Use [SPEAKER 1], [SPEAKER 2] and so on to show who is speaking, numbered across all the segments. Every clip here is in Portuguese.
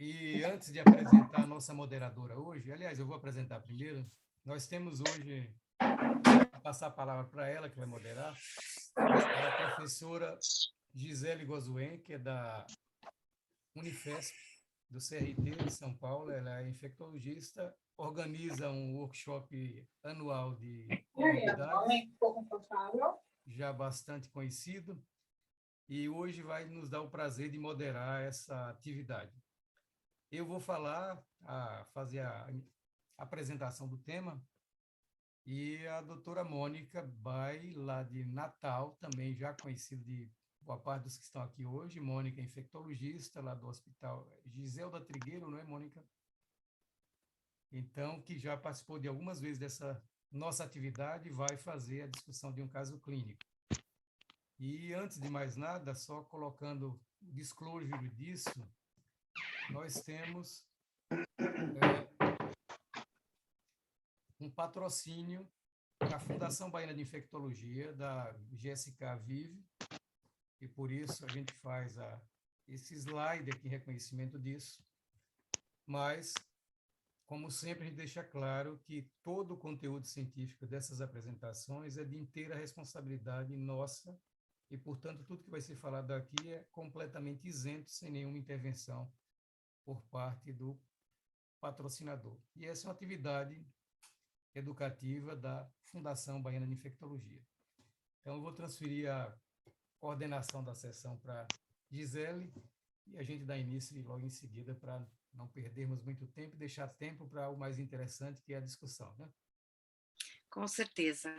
[SPEAKER 1] E antes de apresentar a nossa moderadora hoje, aliás, eu vou apresentar primeiro, nós temos hoje, vou passar a palavra para ela, que vai moderar, a professora Gisele Gozuen, que é da Unifesp, do CRT de São Paulo. Ela é infectologista, organiza um workshop anual de comorbidades, já bastante conhecido, e hoje vai nos dar o prazer de moderar essa atividade. Eu vou fazer a apresentação do tema, e a doutora Mônica Bai, lá de Natal, também já conhecida de boa parte dos que estão aqui hoje. Mônica é infectologista lá do Hospital Giselda Trigueiro, não é, Mônica? Então, que já participou de algumas vezes dessa nossa atividade, vai fazer a discussão de um caso clínico. E, antes de mais nada, só colocando o disclosure disso, nós temos um patrocínio da Fundação Baiana de Infectologia, da GSK Vive, e por isso a gente faz esse slide aqui em reconhecimento disso. Mas, como sempre, a gente deixa claro que todo o conteúdo científico dessas apresentações é de inteira responsabilidade nossa e, portanto, tudo que vai ser falado aqui é completamente isento, sem nenhuma intervenção por parte do patrocinador. E essa é uma atividade educativa da Fundação Baiana de Infectologia. Então, eu vou transferir a coordenação da sessão para Gisele e a gente dá início logo em seguida para não perdermos muito tempo e deixar tempo para o mais interessante, que é a discussão, né?
[SPEAKER 2] Com certeza.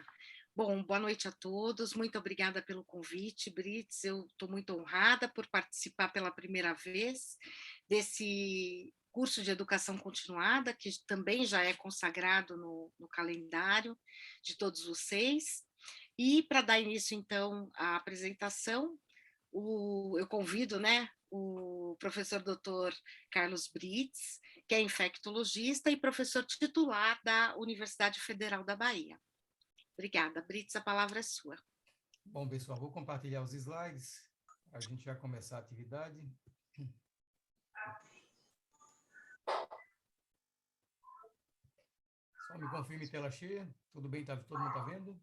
[SPEAKER 2] Bom, boa noite a todos, muito obrigada pelo convite, Brits, eu estou muito honrada por participar pela primeira vez desse curso de educação continuada, que também já é consagrado no calendário de todos vocês. E para dar início, então, à apresentação, eu convido, né, o professor Dr. Carlos Brits, que é infectologista e professor titular da Universidade Federal da Bahia. Obrigada. Brits, a palavra é sua.
[SPEAKER 1] Bom, pessoal, vou compartilhar os slides, a gente já começar a atividade. Só me confirme tela cheia. Tudo bem? Todo mundo está vendo?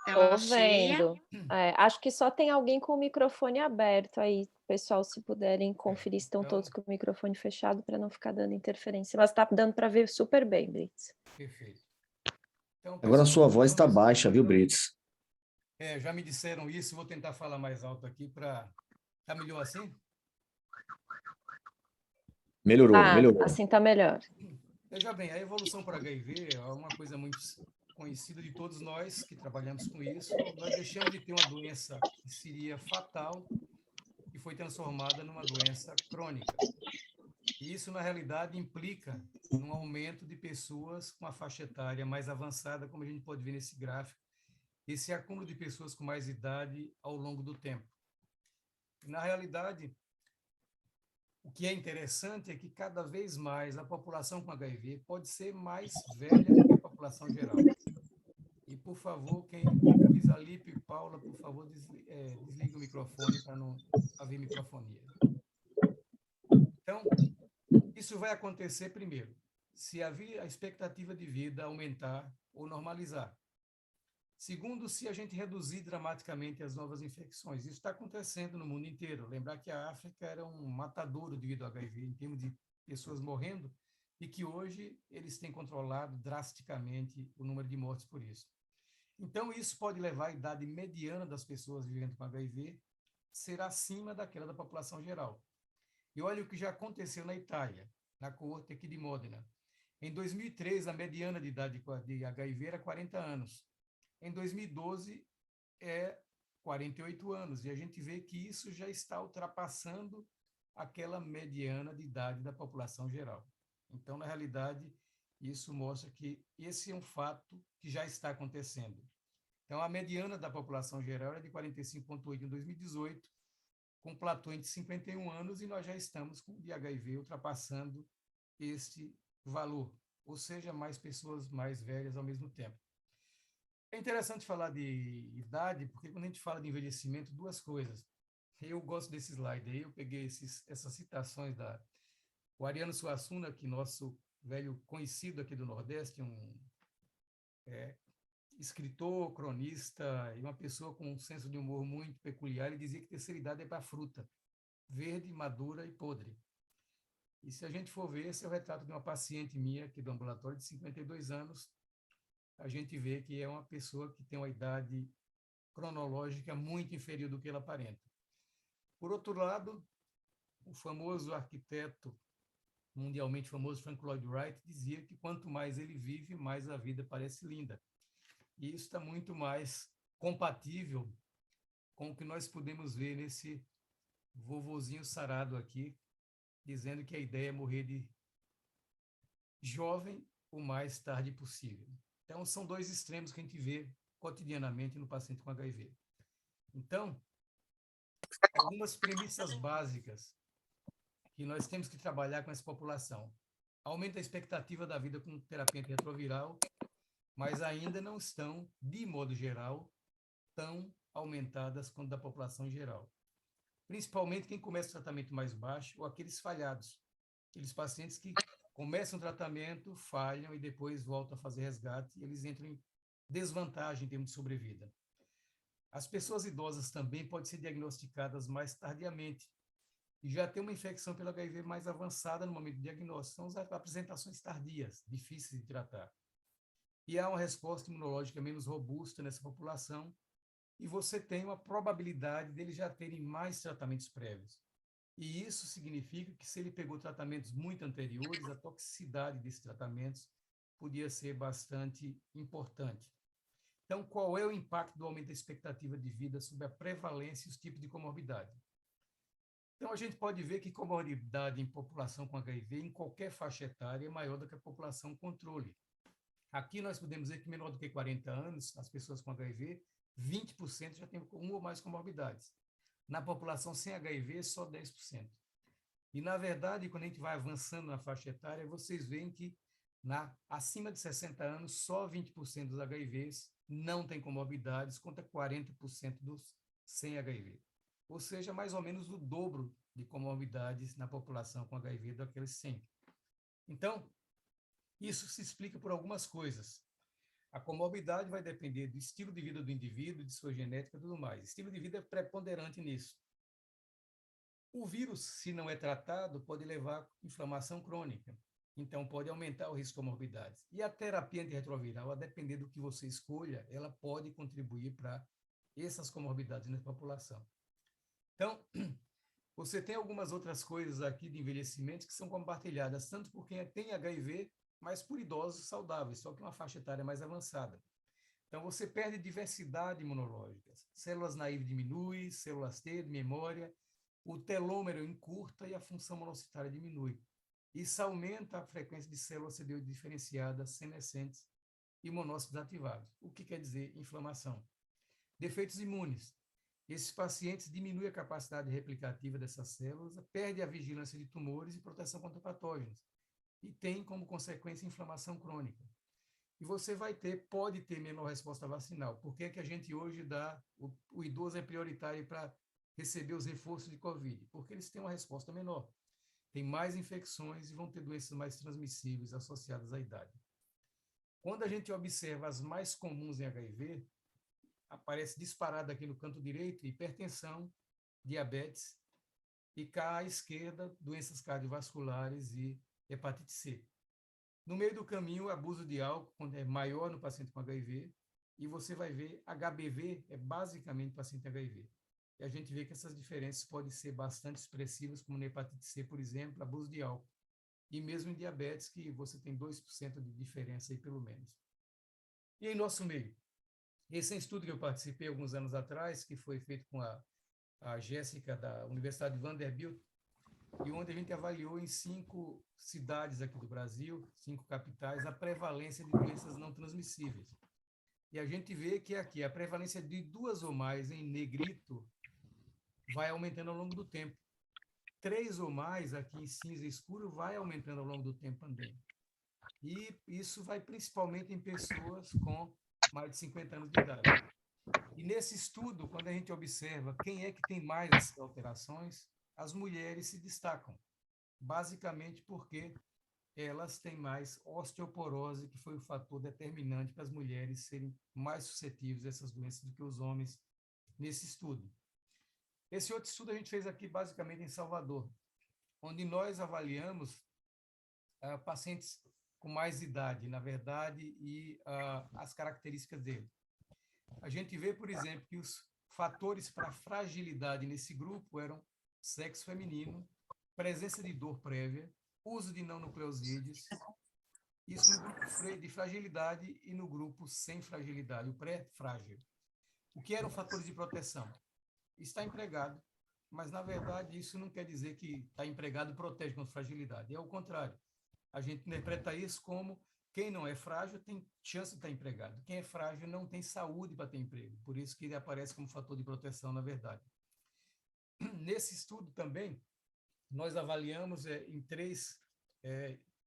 [SPEAKER 2] Tela
[SPEAKER 3] Tô
[SPEAKER 2] cheia.
[SPEAKER 3] vendo. Acho que só tem alguém com o microfone aberto aí. Pessoal, se puderem conferir, estão
[SPEAKER 1] então,
[SPEAKER 3] todos com o microfone fechado para não ficar dando interferência. Mas está dando para ver super bem, Brits.
[SPEAKER 1] Perfeito. Então,
[SPEAKER 4] Agora a
[SPEAKER 1] pessoal,
[SPEAKER 4] sua voz está baixa, viu, Brits?
[SPEAKER 1] já me disseram isso, vou tentar falar mais alto aqui para... Tá melhor assim?
[SPEAKER 4] Melhorou.
[SPEAKER 3] Assim está melhor.
[SPEAKER 1] Veja bem, a evolução para HIV é uma coisa muito conhecida de todos nós que trabalhamos com isso. Nós deixamos de ter uma doença que seria fatal e foi transformada numa doença crônica. E isso, na realidade, implica um aumento de pessoas com a faixa etária mais avançada, como a gente pode ver nesse gráfico, esse acúmulo de pessoas com mais idade ao longo do tempo. Na realidade, o que é interessante é que cada vez mais a população com HIV pode ser mais velha do que a população geral. E, por favor, Luiz Alipe e Paula, por favor, desligue o microfone para não haver microfonia. Então, isso vai acontecer primeiro, se a expectativa de vida aumentar ou normalizar. Segundo, se a gente reduzir dramaticamente as novas infecções. Isso está acontecendo no mundo inteiro. Lembrar que a África era um matadouro devido ao HIV, em termos de pessoas morrendo, e que hoje eles têm controlado drasticamente o número de mortes por isso. Então, isso pode levar a idade mediana das pessoas vivendo com HIV ser acima daquela da população geral. E olha o que já aconteceu na Itália, na coorte aqui de Modena. Em 2003, a mediana de idade de HIV era 40 anos. Em 2012, é 48 anos. E a gente vê que isso já está ultrapassando aquela mediana de idade da população geral. Então, na realidade, isso mostra que esse é um fato que já está acontecendo. Então, a mediana da população geral é de 45,8 em 2018, com platô entre 51 anos, e nós já estamos com o de HIV ultrapassando este valor, ou seja, mais pessoas mais velhas ao mesmo tempo. É interessante falar de idade, porque quando a gente fala de envelhecimento, duas coisas. Eu gosto desse slide aí, eu peguei essas citações O Ariano Suassuna, que nosso velho conhecido aqui do Nordeste, escritor, cronista e uma pessoa com um senso de humor muito peculiar, ele dizia que terceira idade é para fruta, verde, madura e podre. E se a gente for ver, esse é o retrato de uma paciente minha aqui do ambulatório de 52 anos, a gente vê que é uma pessoa que tem uma idade cronológica muito inferior do que ela aparenta. Por outro lado, o famoso arquiteto mundialmente famoso Frank Lloyd Wright dizia que quanto mais ele vive, mais a vida parece linda. E isso está muito mais compatível com o que nós podemos ver nesse vovozinho sarado aqui, dizendo que a ideia é morrer de jovem o mais tarde possível. Então, são dois extremos que a gente vê cotidianamente no paciente com HIV. Então, algumas premissas básicas que nós temos que trabalhar com essa população. Aumenta a expectativa da vida com terapia antirretroviral, mas ainda não estão, de modo geral, tão aumentadas quanto da população em geral. Principalmente quem começa o tratamento mais baixo ou aqueles falhados, aqueles pacientes que começam o tratamento, falham e depois voltam a fazer resgate e eles entram em desvantagem em termos de sobrevida. As pessoas idosas também podem ser diagnosticadas mais tardiamente e já tem uma infecção pelo HIV mais avançada no momento do diagnóstico. São as apresentações tardias, difíceis de tratar. E há uma resposta imunológica menos robusta nessa população e você tem uma probabilidade deles já terem mais tratamentos prévios. E isso significa que se ele pegou tratamentos muito anteriores, a toxicidade desses tratamentos podia ser bastante importante. Então, qual é o impacto do aumento da expectativa de vida sobre a prevalência e os tipos de comorbidade? Então, a gente pode ver que comorbidade em população com HIV, em qualquer faixa etária, é maior do que a população controle. Aqui nós podemos dizer que menor do que 40 anos, as pessoas com HIV, 20% já têm uma ou mais comorbidades. Na população sem HIV, só 10%. E, na verdade, quando a gente vai avançando na faixa etária, vocês veem que acima de 60 anos, só 20% dos HIVs não têm comorbidades, contra 40% dos sem HIV. Ou seja, mais ou menos o dobro de comorbidades na população com HIV daqueles 100. Então, isso se explica por algumas coisas. A comorbidade vai depender do estilo de vida do indivíduo, de sua genética e tudo mais. O estilo de vida é preponderante nisso. O vírus, se não é tratado, pode levar a inflamação crônica. Então, pode aumentar o risco de comorbidades. E a terapia antirretroviral, a depender do que você escolha, ela pode contribuir para essas comorbidades na população. Então, você tem algumas outras coisas aqui de envelhecimento que são compartilhadas, tanto por quem tem HIV, mas por idosos saudáveis, só que uma faixa etária mais avançada. Então, você perde diversidade imunológica. Células naíves diminuem, células T de memória, o telômero encurta e a função monocitária diminui. Isso aumenta a frequência de células CD8 diferenciadas, senescentes e monócitos ativados. O que quer dizer inflamação? Defeitos imunes. Esses pacientes diminuem a capacidade replicativa dessas células, perdem a vigilância de tumores e proteção contra patógenos, e tem como consequência inflamação crônica. E você pode ter menor resposta vacinal. Por que é que a gente hoje o idoso é prioritário para receber os reforços de Covid? Porque eles têm uma resposta menor, têm mais infecções e vão ter doenças mais transmissíveis associadas à idade. Quando a gente observa as mais comuns em HIV, aparece disparado aqui no canto direito hipertensão, diabetes e cá à esquerda doenças cardiovasculares e hepatite C. No meio do caminho, abuso de álcool, quando é maior no paciente com HIV, e você vai ver HBV é basicamente paciente HIV. E a gente vê que essas diferenças podem ser bastante expressivas, como na hepatite C, por exemplo, abuso de álcool. E mesmo em diabetes, que você tem 2% de diferença aí, pelo menos. E em nosso meio? Esse é um estudo que eu participei alguns anos atrás, que foi feito com a Jéssica, da Universidade de Vanderbilt, e onde a gente avaliou em 5 cidades aqui do Brasil, 5 capitais, a prevalência de doenças não transmissíveis. E a gente vê que aqui a prevalência de 2 ou mais em negrito vai aumentando ao longo do tempo. 3 ou mais aqui em cinza escuro vai aumentando ao longo do tempo também. E isso vai principalmente em pessoas com mais de 50 anos de idade. E nesse estudo, quando a gente observa quem é que tem mais essas alterações, as mulheres se destacam. basicamente porque elas têm mais osteoporose, que foi o fator determinante para as mulheres serem mais suscetíveis a essas doenças do que os homens nesse estudo. Esse outro estudo a gente fez aqui basicamente em Salvador, onde nós avaliamos pacientes com mais idade, na verdade, e as características dele. A gente vê, por exemplo, que os fatores para fragilidade nesse grupo eram sexo feminino, presença de dor prévia, uso de não nucleosídeos, isso no grupo de fragilidade e no grupo sem fragilidade, o pré-frágil. O que eram fatores de proteção? Está empregado, mas, na verdade, isso não quer dizer que está empregado protege contra fragilidade. É o contrário. A gente interpreta isso como quem não é frágil tem chance de estar empregado. Quem é frágil não tem saúde para ter emprego. Por isso que ele aparece como fator de proteção, na verdade. Nesse estudo também, nós avaliamos em 3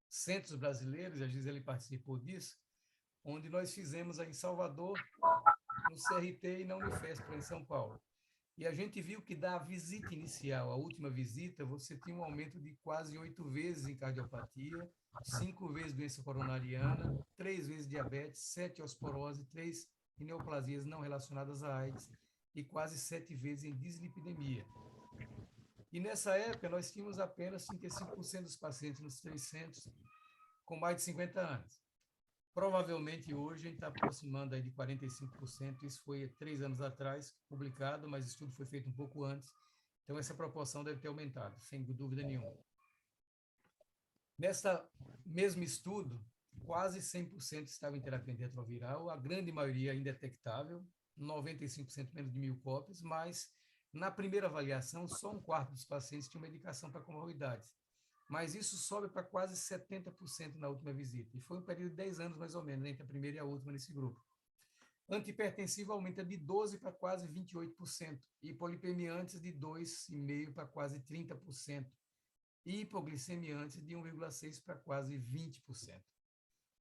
[SPEAKER 1] centros brasileiros, a Gisele participou disso, onde nós fizemos em Salvador, no CRT e na Unifesp, em São Paulo. E a gente viu que da visita inicial, a última visita, você tinha um aumento de quase 8 vezes em cardiopatia, 5 vezes doença coronariana, 3 vezes diabetes, 7 osteoporose, 3 em neoplasias não relacionadas à AIDS e quase 7 vezes em dislipidemia. E nessa época, nós tínhamos apenas 35% dos pacientes nos 3 centros com mais de 50 anos. Provavelmente hoje a gente está aproximando aí de 45%, isso foi 3 anos atrás publicado, mas o estudo foi feito um pouco antes, então essa proporção deve ter aumentado, sem dúvida nenhuma. Nesse mesmo estudo, quase 100% estava em terapia antirretroviral, a grande maioria indetectável, 95% menos de 1.000 cópias, mas na primeira avaliação, só 1/4 dos pacientes tinham medicação para comorbidades. Mas isso sobe para quase 70% na última visita. E foi um período de 10 anos, mais ou menos, entre a primeira e a última nesse grupo. Antihipertensivo aumenta de 12% para quase 28%. E hipolipemiantes de 2,5% para quase 30%. E hipoglicemiantes de 1,6% para quase 20%.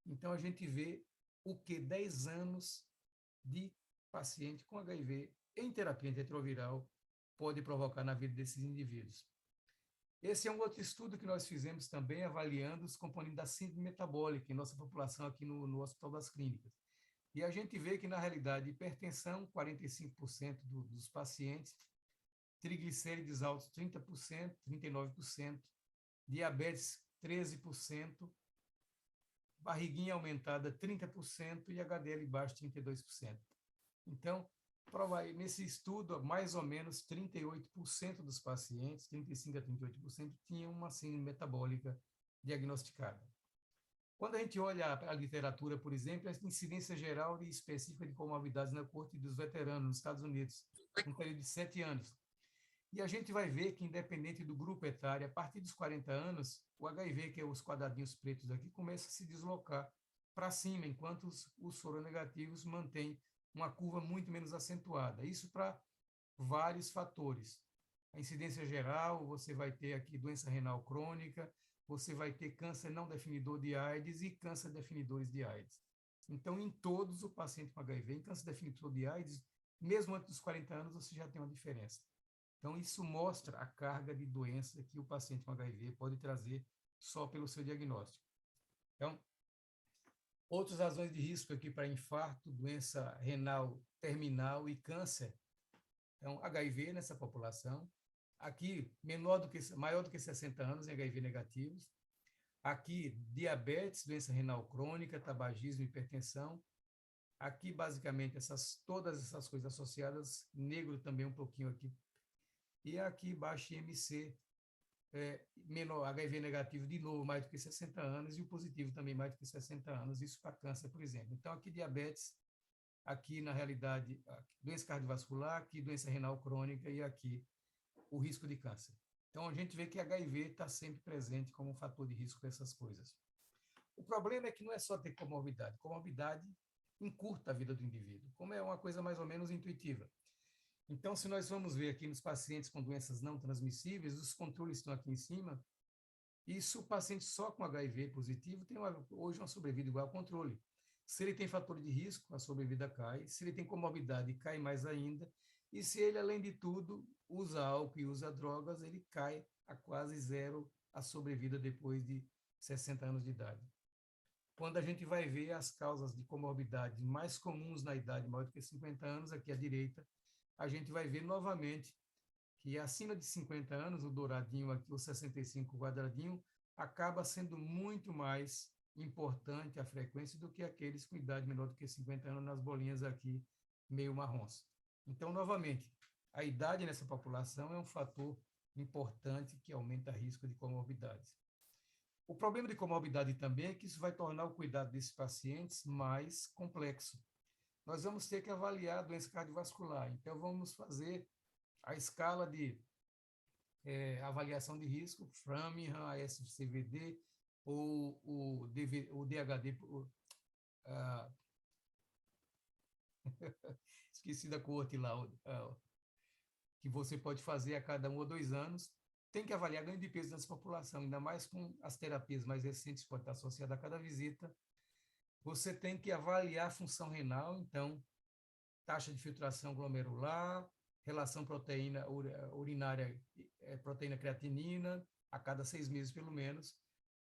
[SPEAKER 1] Então, a gente vê o que 10 anos de paciente com HIV em terapia antirretroviral pode provocar na vida desses indivíduos. Esse é um outro estudo que nós fizemos também, avaliando os componentes da síndrome metabólica em nossa população aqui no Hospital das Clínicas. E a gente vê que, na realidade, hipertensão, 45% dos pacientes, triglicérides altos, 30%, 39%, diabetes, 13%, barriguinha aumentada, 30% e HDL baixo, 32%. Então, nesse estudo, mais ou menos 38% dos pacientes, 35% a 38%, tinham uma síndrome metabólica diagnosticada. Quando a gente olha a literatura, por exemplo, a incidência geral e específica de comorbidades na corte dos veteranos nos Estados Unidos, um período de 7 anos. E a gente vai ver que, independente do grupo etário, a partir dos 40 anos, o HIV, que é os quadradinhos pretos aqui, começa a se deslocar para cima, enquanto os soronegativos mantêm uma curva muito menos acentuada. Isso para vários fatores. A incidência geral, você vai ter aqui doença renal crônica, você vai ter câncer não definidor de AIDS e câncer definidores de AIDS. Então, em todos, o paciente com HIV, em câncer definidor de AIDS, mesmo antes dos 40 anos, você já tem uma diferença. Então, isso mostra a carga de doença que o paciente com HIV pode trazer só pelo seu diagnóstico. Então, outras razões de risco aqui para infarto, doença renal terminal e câncer. Então, HIV nessa população. Aqui, maior do que 60 anos em HIV negativos. Aqui, diabetes, doença renal crônica, tabagismo, hipertensão. Aqui, basicamente, todas essas coisas associadas. Negro também um pouquinho aqui. E aqui, baixo IMC, menor, HIV negativo de novo, mais do que 60 anos, e o positivo também mais do que 60 anos, isso para câncer, por exemplo. Então, aqui diabetes, aqui na realidade, doença cardiovascular, aqui doença renal crônica e aqui o risco de câncer. Então, a gente vê que HIV está sempre presente como um fator de risco para essas coisas. O problema é que não é só ter comorbidade. Comorbidade encurta a vida do indivíduo, como é uma coisa mais ou menos intuitiva. Então, se nós vamos ver aqui nos pacientes com doenças não transmissíveis, os controles estão aqui em cima, e se o paciente só com HIV positivo tem hoje uma sobrevida igual ao controle. Se ele tem fator de risco, a sobrevida cai. Se ele tem comorbidade, cai mais ainda. E se ele, além de tudo, usa álcool e usa drogas, ele cai a quase 0 a sobrevida depois de 60 anos de idade. Quando a gente vai ver as causas de comorbidade mais comuns na idade maior do que 50 anos, aqui à direita, a gente vai ver novamente que acima de 50 anos, o douradinho aqui, o 65 quadradinho, acaba sendo muito mais importante a frequência do que aqueles com idade menor do que 50 anos nas bolinhas aqui, meio marrons. Então, novamente, a idade nessa população é um fator importante que aumenta o risco de comorbidades. O problema de comorbidade também é que isso vai tornar o cuidado desses pacientes mais complexo. Nós vamos ter que avaliar a doença cardiovascular, então vamos fazer a escala de avaliação de risco, Framingham, ASCVD, ou o DHD, esqueci da coorte lá, que você pode fazer a cada 1 ou 2 anos. Tem que avaliar ganho de peso nessa população, ainda mais com as terapias mais recentes, pode estar associada a cada visita. Você tem que avaliar a função renal, então, taxa de filtração glomerular, relação proteína urinária, proteína creatinina, a cada 6 meses pelo menos.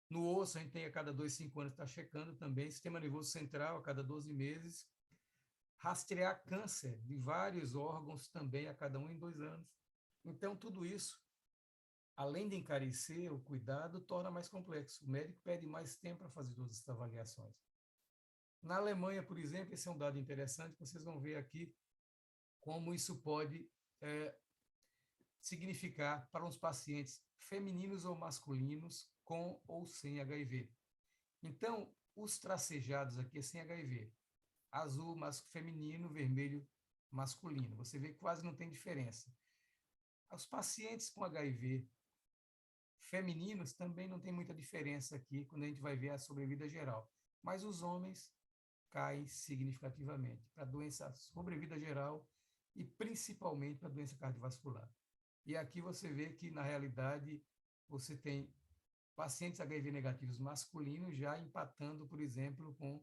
[SPEAKER 1] No osso, a gente tem a cada 2, 5 anos está checando também, sistema nervoso central a cada 12 meses, rastrear câncer de vários órgãos também a cada 1 em 2 anos. Então, tudo isso, além de encarecer o cuidado, torna mais complexo. O médico pede mais tempo para fazer todas essas avaliações. Na Alemanha, por exemplo, esse é um dado interessante, vocês vão ver aqui como isso pode significar para os pacientes femininos ou masculinos com ou sem HIV. Então, os tracejados aqui é sem HIV. Azul feminino, vermelho masculino. Você vê que quase não tem diferença. Os pacientes com HIV femininos também não tem muita diferença aqui quando a gente vai ver a sobrevida geral. Mas os homens caem significativamente para a doença sobrevida geral e principalmente para a doença cardiovascular. E aqui você vê que, na realidade, você tem pacientes HIV negativos masculinos já empatando, por exemplo, com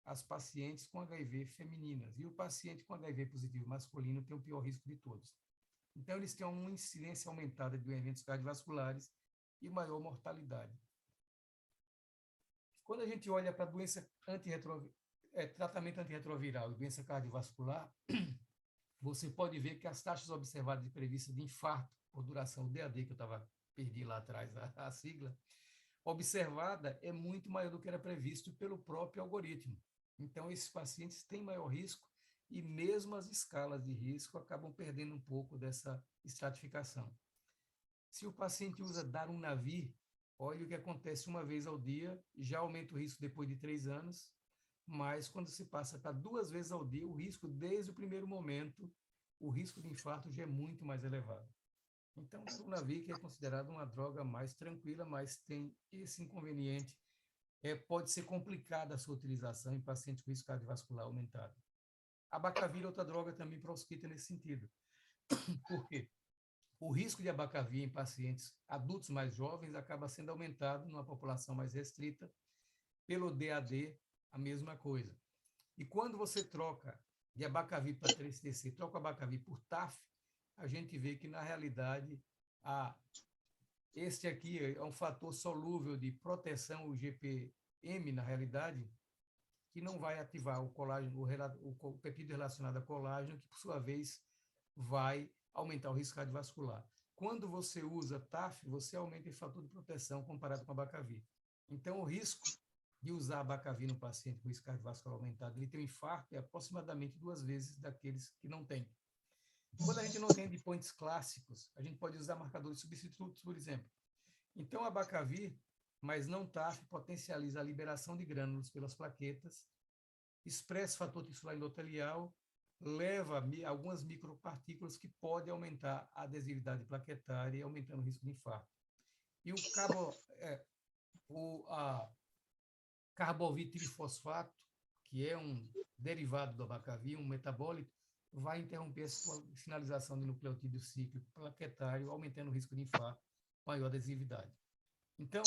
[SPEAKER 1] as pacientes com HIV femininas. E o paciente com HIV positivo masculino tem o pior risco de todos. Então, eles têm uma incidência aumentada de eventos cardiovasculares e maior mortalidade. Quando a gente olha para a doença tratamento antirretroviral e doença cardiovascular, você pode ver que as taxas observadas de previstas de infarto por duração, o DAD, que eu perdi lá atrás a sigla, observada é muito maior do que era previsto pelo próprio algoritmo. Então, esses pacientes têm maior risco e mesmo as escalas de risco acabam perdendo um pouco dessa estratificação. Se o paciente usa Darunavir, olha o que acontece uma vez ao dia, já aumenta o risco depois de 3 anos, mas quando se passa para 2 vezes ao dia, o risco, desde o primeiro momento, o risco de infarto já é muito mais elevado. Então, o Darunavir, que é considerado uma droga mais tranquila, mas tem esse inconveniente, pode ser complicada a sua utilização em pacientes com risco cardiovascular aumentado. Abacavir é outra droga também proscrita nesse sentido. Por quê? O risco de abacavir em pacientes adultos mais jovens acaba sendo aumentado numa população mais restrita. Pelo DAD, a mesma coisa. E quando você troca de abacavir para 3-TC, troca o abacavir por TAF, a gente vê que, na realidade, este aqui é um fator solúvel de proteção, o GPM, na realidade, que não vai ativar o colágeno, o peptídeo relacionado a colágeno, que, por sua vez, vai aumentar o risco cardiovascular. Quando você usa TAF, você aumenta esse fator de proteção comparado com abacavir. Então, o risco de usar abacavir no paciente com risco cardiovascular aumentado, ele tem um infarto, é aproximadamente 2 vezes daqueles que não têm. Quando a gente não tem endpoints clássicos, a gente pode usar marcadores substitutos, por exemplo. Então, abacavir, mas não TAF, potencializa a liberação de grânulos pelas plaquetas, expressa fator tissular endotelial, leva algumas micropartículas que podem aumentar a adesividade plaquetária, aumentando o risco de infarto. E o carbovitrifosfato, que é um derivado do abacavir, um metabólito, vai interromper a sinalização de nucleotídeo cíclico plaquetário, aumentando o risco de infarto, maior adesividade. Então,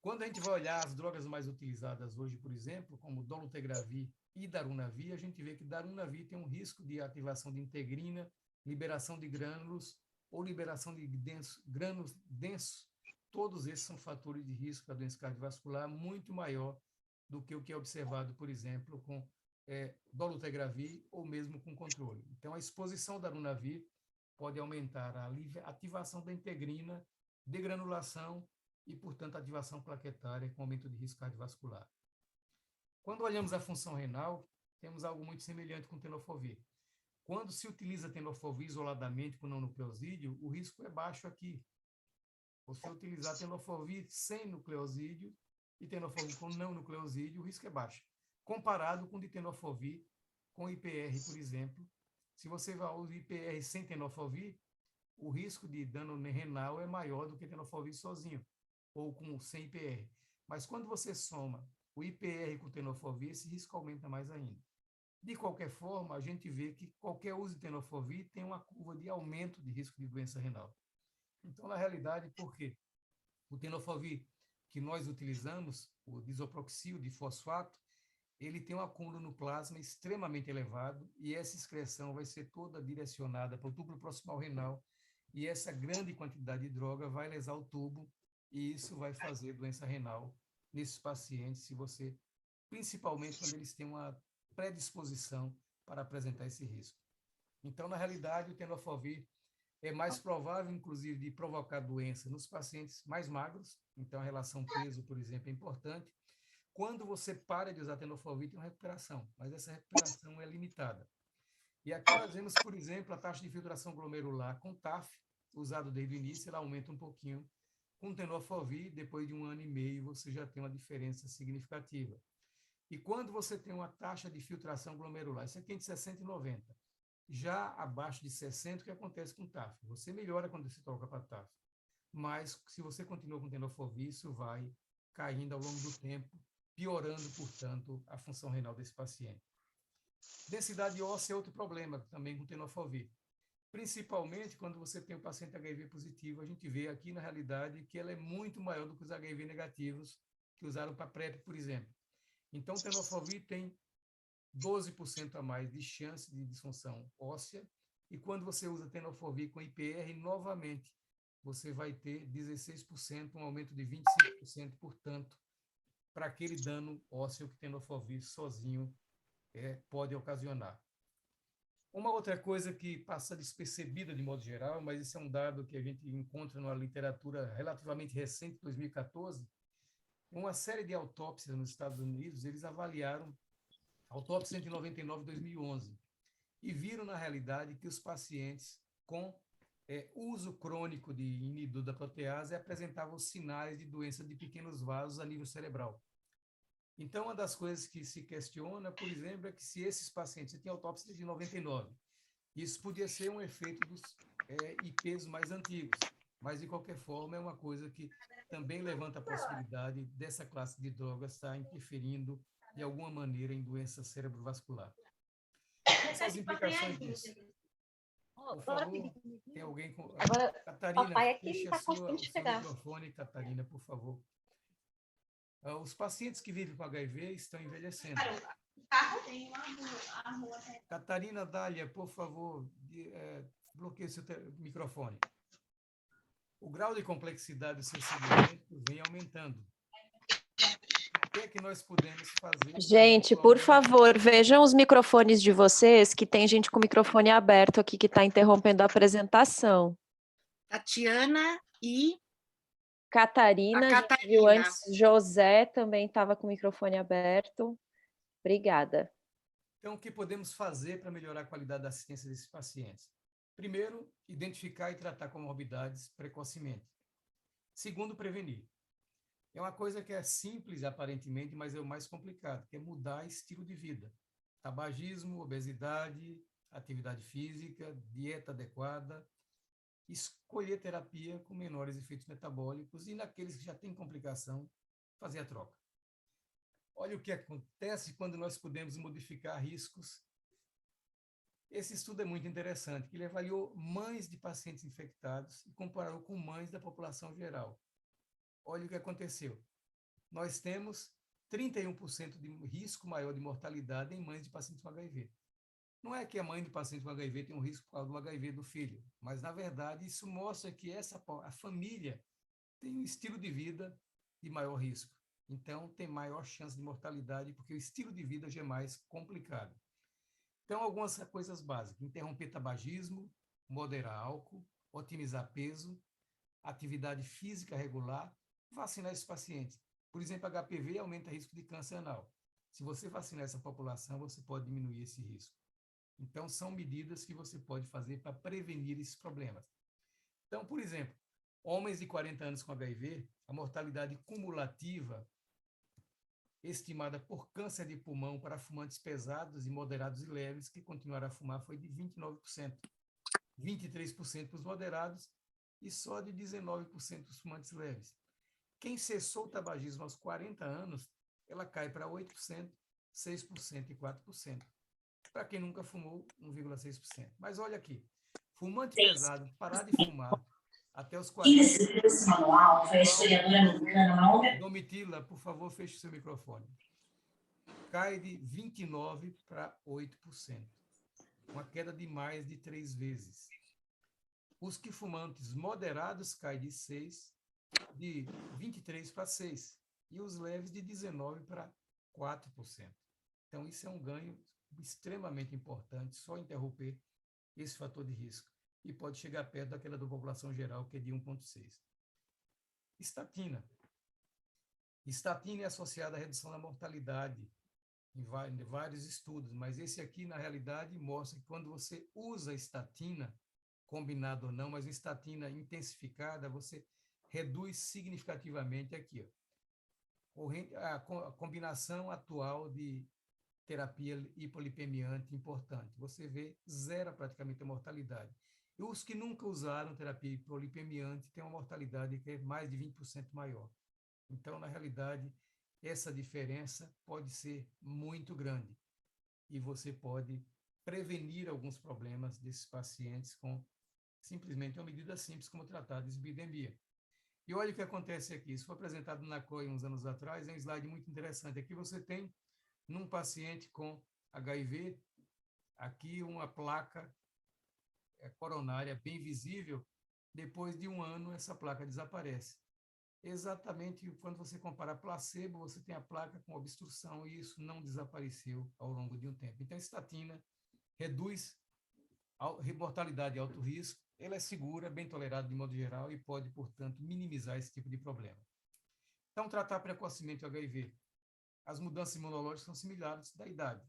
[SPEAKER 1] quando a gente vai olhar as drogas mais utilizadas hoje, por exemplo, como dolutegravir e darunavir, a gente vê que darunavir tem um risco de ativação de integrina, liberação de grânulos ou liberação de grânulos densos, todos esses são fatores de risco da doença cardiovascular muito maior do que o que é observado, por exemplo, com dolutegravir ou mesmo com controle. Então, a exposição da darunavir pode aumentar a ativação da integrina, degranulação e, portanto, ativação plaquetária com aumento de risco cardiovascular. Quando olhamos a função renal, temos algo muito semelhante com tenofovir. Quando se utiliza tenofovir isoladamente com não nucleosídeo, o risco é baixo aqui. Você utilizar tenofovir sem nucleosídeo e tenofovir com não nucleosídeo, o risco é baixo. Comparado com de tenofovir com IPR, por exemplo. Se você vai usar IPR sem tenofovir, o risco de dano renal é maior do que tenofovir sozinho, ou sem IPR. Mas quando você soma o IPR com o tenofovir, esse risco aumenta mais ainda. De qualquer forma, a gente vê que qualquer uso de tenofovir tem uma curva de aumento de risco de doença renal. Então, na realidade, por quê? O tenofovir que nós utilizamos, o disoproxil de fosfato, ele tem um acúmulo no plasma extremamente elevado e essa excreção vai ser toda direcionada para o túbulo proximal renal e essa grande quantidade de droga vai lesar o tubo e isso vai fazer doença renal nesses pacientes, principalmente quando eles têm uma predisposição para apresentar esse risco. Então, na realidade, o tenofovir é mais provável, inclusive, de provocar doença nos pacientes mais magros, então a relação peso, por exemplo, é importante. Quando você para de usar tenofovir, tem uma recuperação, mas essa recuperação é limitada. E aqui nós vemos, por exemplo, a taxa de filtração glomerular com TAF, usado desde o início, ela aumenta um pouquinho. Com tenofovir, depois de 1 ano e meio, você já tem uma diferença significativa. E quando você tem uma taxa de filtração glomerular, isso aqui é de 60 e 90, já abaixo de 60, o que acontece com TAF? Você melhora quando você troca para TAF. Mas, se você continua com tenofovir, isso vai caindo ao longo do tempo, piorando, portanto, a função renal desse paciente. Densidade óssea é outro problema, também com tenofovir. Principalmente quando você tem o paciente HIV positivo, a gente vê aqui, na realidade, que ela é muito maior do que os HIV negativos que usaram para PrEP, por exemplo. Então, o tenofovir tem 12% a mais de chance de disfunção óssea, e quando você usa tenofovir com IPR, novamente, você vai ter 16%, um aumento de 25%, portanto, para aquele dano ósseo que tenofovir sozinho pode ocasionar. Uma outra coisa que passa despercebida de modo geral, mas esse é um dado que a gente encontra numa literatura relativamente recente, 2014, uma série de autópsias nos Estados Unidos, eles avaliaram autópsia 199 de 2011 e viram, na realidade, que os pacientes com uso crônico de inibidor da protease apresentavam sinais de doença de pequenos vasos a nível cerebral. Então, uma das coisas que se questiona, por exemplo, é que se esses pacientes, você tem autópsia de 99, isso podia ser um efeito dos IPs mais antigos, mas, de qualquer forma, é uma coisa que também levanta a possibilidade dessa classe de drogas estar interferindo, de alguma maneira, em doença cerebrovascular. Essas implicações disso. Por favor, tem alguém com... Catarina, feche o seu microfone, Catarina, por favor. Os pacientes que vivem com HIV estão envelhecendo. Catarina Dália, por favor, bloqueie seu microfone. O grau de complexidade do seu segmento vem aumentando. O que é que nós podemos fazer?
[SPEAKER 3] Gente, por favor, vejam os microfones de vocês, que tem gente com o microfone aberto aqui que está interrompendo a apresentação.
[SPEAKER 2] Tatiana e...
[SPEAKER 3] Catarina, a gente viu antes, José também estava com o microfone aberto. Obrigada.
[SPEAKER 1] Então, o que podemos fazer para melhorar a qualidade da assistência desses pacientes? Primeiro, identificar e tratar comorbidades precocemente. Segundo, prevenir. É uma coisa que é simples, aparentemente, mas é o mais complicado, que é mudar estilo de vida. Tabagismo, obesidade, atividade física, dieta adequada, escolher terapia com menores efeitos metabólicos e naqueles que já têm complicação, fazer a troca. Olha o que acontece quando nós podemos modificar riscos. Esse estudo é muito interessante, que ele avaliou mães de pacientes infectados e comparou com mães da população geral. Olha o que aconteceu. Nós temos 31% de risco maior de mortalidade em mães de pacientes com HIV. Não é que a mãe do paciente com HIV tem um risco por causa do HIV do filho, mas, na verdade, isso mostra que a família tem um estilo de vida de maior risco. Então, tem maior chance de mortalidade, porque o estilo de vida já é mais complicado. Então, algumas coisas básicas: interromper tabagismo, moderar álcool, otimizar peso, atividade física regular, vacinar esses pacientes. Por exemplo, HPV aumenta o risco de câncer anal. Se você vacinar essa população, você pode diminuir esse risco. Então, são medidas que você pode fazer para prevenir esses problemas. Então, por exemplo, homens de 40 anos com HIV, a mortalidade cumulativa estimada por câncer de pulmão para fumantes pesados e moderados e leves que continuaram a fumar foi de 29%, 23% para os moderados e só de 19% para os fumantes leves. Quem cessou o tabagismo aos 40 anos, ela cai para 8%, 6% e 4%. Para quem nunca fumou, 1,6%. Mas olha aqui, fumante pesado, parar de fumar até os 40 anos.
[SPEAKER 5] Esse manual foi a historiadora americana Maura.
[SPEAKER 1] Domitila, por favor, feche o seu microfone. Cai de 29% para 8%. Uma queda de mais de 3 vezes. Os que fumantes moderados caem de 23% para 6%. E os leves de 19% para 4%. Então, isso é um ganho extremamente importante, só interromper esse fator de risco. E pode chegar perto daquela da população geral, que é de 1,6%. Estatina. Estatina é associada à redução da mortalidade em vários estudos, mas esse aqui, na realidade, mostra que quando você usa estatina, combinado ou não, mas estatina intensificada, você reduz significativamente aqui, ó, a combinação atual de terapia hipolipemiante importante. Você vê zero praticamente a mortalidade. E os que nunca usaram terapia hipolipemiante têm uma mortalidade que é mais de 20% maior. Então, na realidade, essa diferença pode ser muito grande. E você pode prevenir alguns problemas desses pacientes com simplesmente uma medida simples como tratar de disbidemia. E olha o que acontece aqui. Isso foi apresentado na COI uns anos atrás, é um slide muito interessante. Aqui você tem, num paciente com HIV, aqui uma placa coronária bem visível. Depois de um ano, essa placa desaparece. Exatamente quando você compara placebo, você tem a placa com obstrução e isso não desapareceu ao longo de um tempo. Então, a estatina reduz a mortalidade e alto risco, ela é segura, bem tolerada de modo geral e pode, portanto, minimizar esse tipo de problema. Então, tratar precocemente o HIV. As mudanças imunológicas são similares da idade.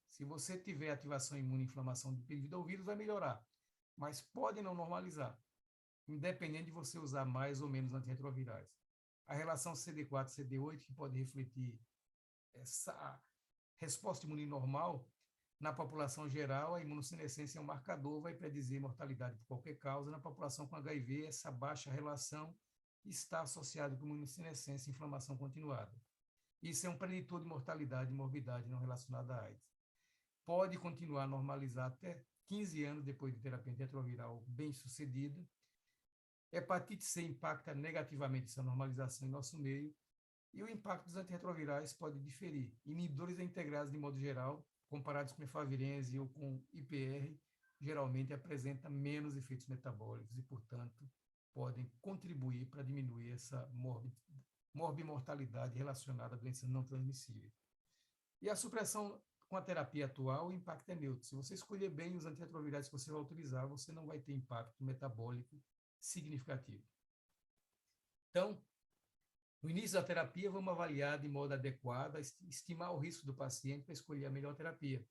[SPEAKER 1] Se você tiver ativação imune e inflamação devido ao vírus, vai melhorar, mas pode não normalizar, independente de você usar mais ou menos antirretrovirais. A relação CD4-CD8, que pode refletir essa resposta imune normal, na população geral, a imunossenescência é um marcador, vai predizer mortalidade por qualquer causa. Na população com HIV, essa baixa relação está associada com imunossenescência e inflamação continuada. Isso é um preditor de mortalidade e morbidade não relacionada à AIDS. Pode continuar a normalizar até 15 anos depois de terapia antirretroviral bem-sucedida. Hepatite C impacta negativamente essa normalização em nosso meio e o impacto dos antirretrovirais pode diferir. Inibidores integrados, de modo geral, comparados com efavirenz ou com IPR, geralmente apresentam menos efeitos metabólicos e, portanto, podem contribuir para diminuir essa morbimortalidade relacionada a doenças não transmissíveis. E a supressão com a terapia atual, o impacto é neutro. Se você escolher bem os antirretrovirais que você vai utilizar, você não vai ter impacto metabólico significativo. Então, no início da terapia, vamos avaliar de modo adequado, estimar o risco do paciente para escolher a melhor terapia.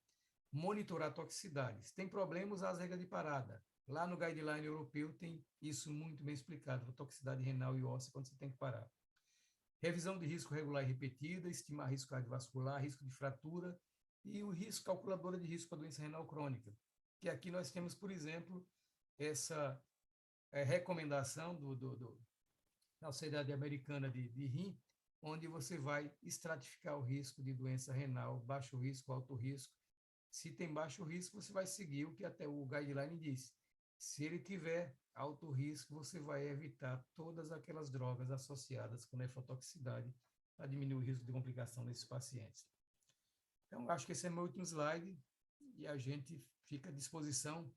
[SPEAKER 1] Monitorar toxicidades. Tem problemas, as regras de parada. Lá no guideline europeu tem isso muito bem explicado, a toxicidade renal e óssea, quando você tem que parar. Revisão de risco regular e repetida, estimar risco cardiovascular, risco de fratura e o risco calculadora de risco para doença renal crônica. Que aqui nós temos, por exemplo, essa recomendação da Sociedade Americana de Rim, onde você vai estratificar o risco de doença renal, baixo risco, alto risco. Se tem baixo risco, você vai seguir o que até o guideline diz. Se ele tiver alto risco, você vai evitar todas aquelas drogas associadas com nefrotoxicidade para diminuir o risco de complicação desses pacientes. Então, acho que esse é meu último slide e a gente fica à disposição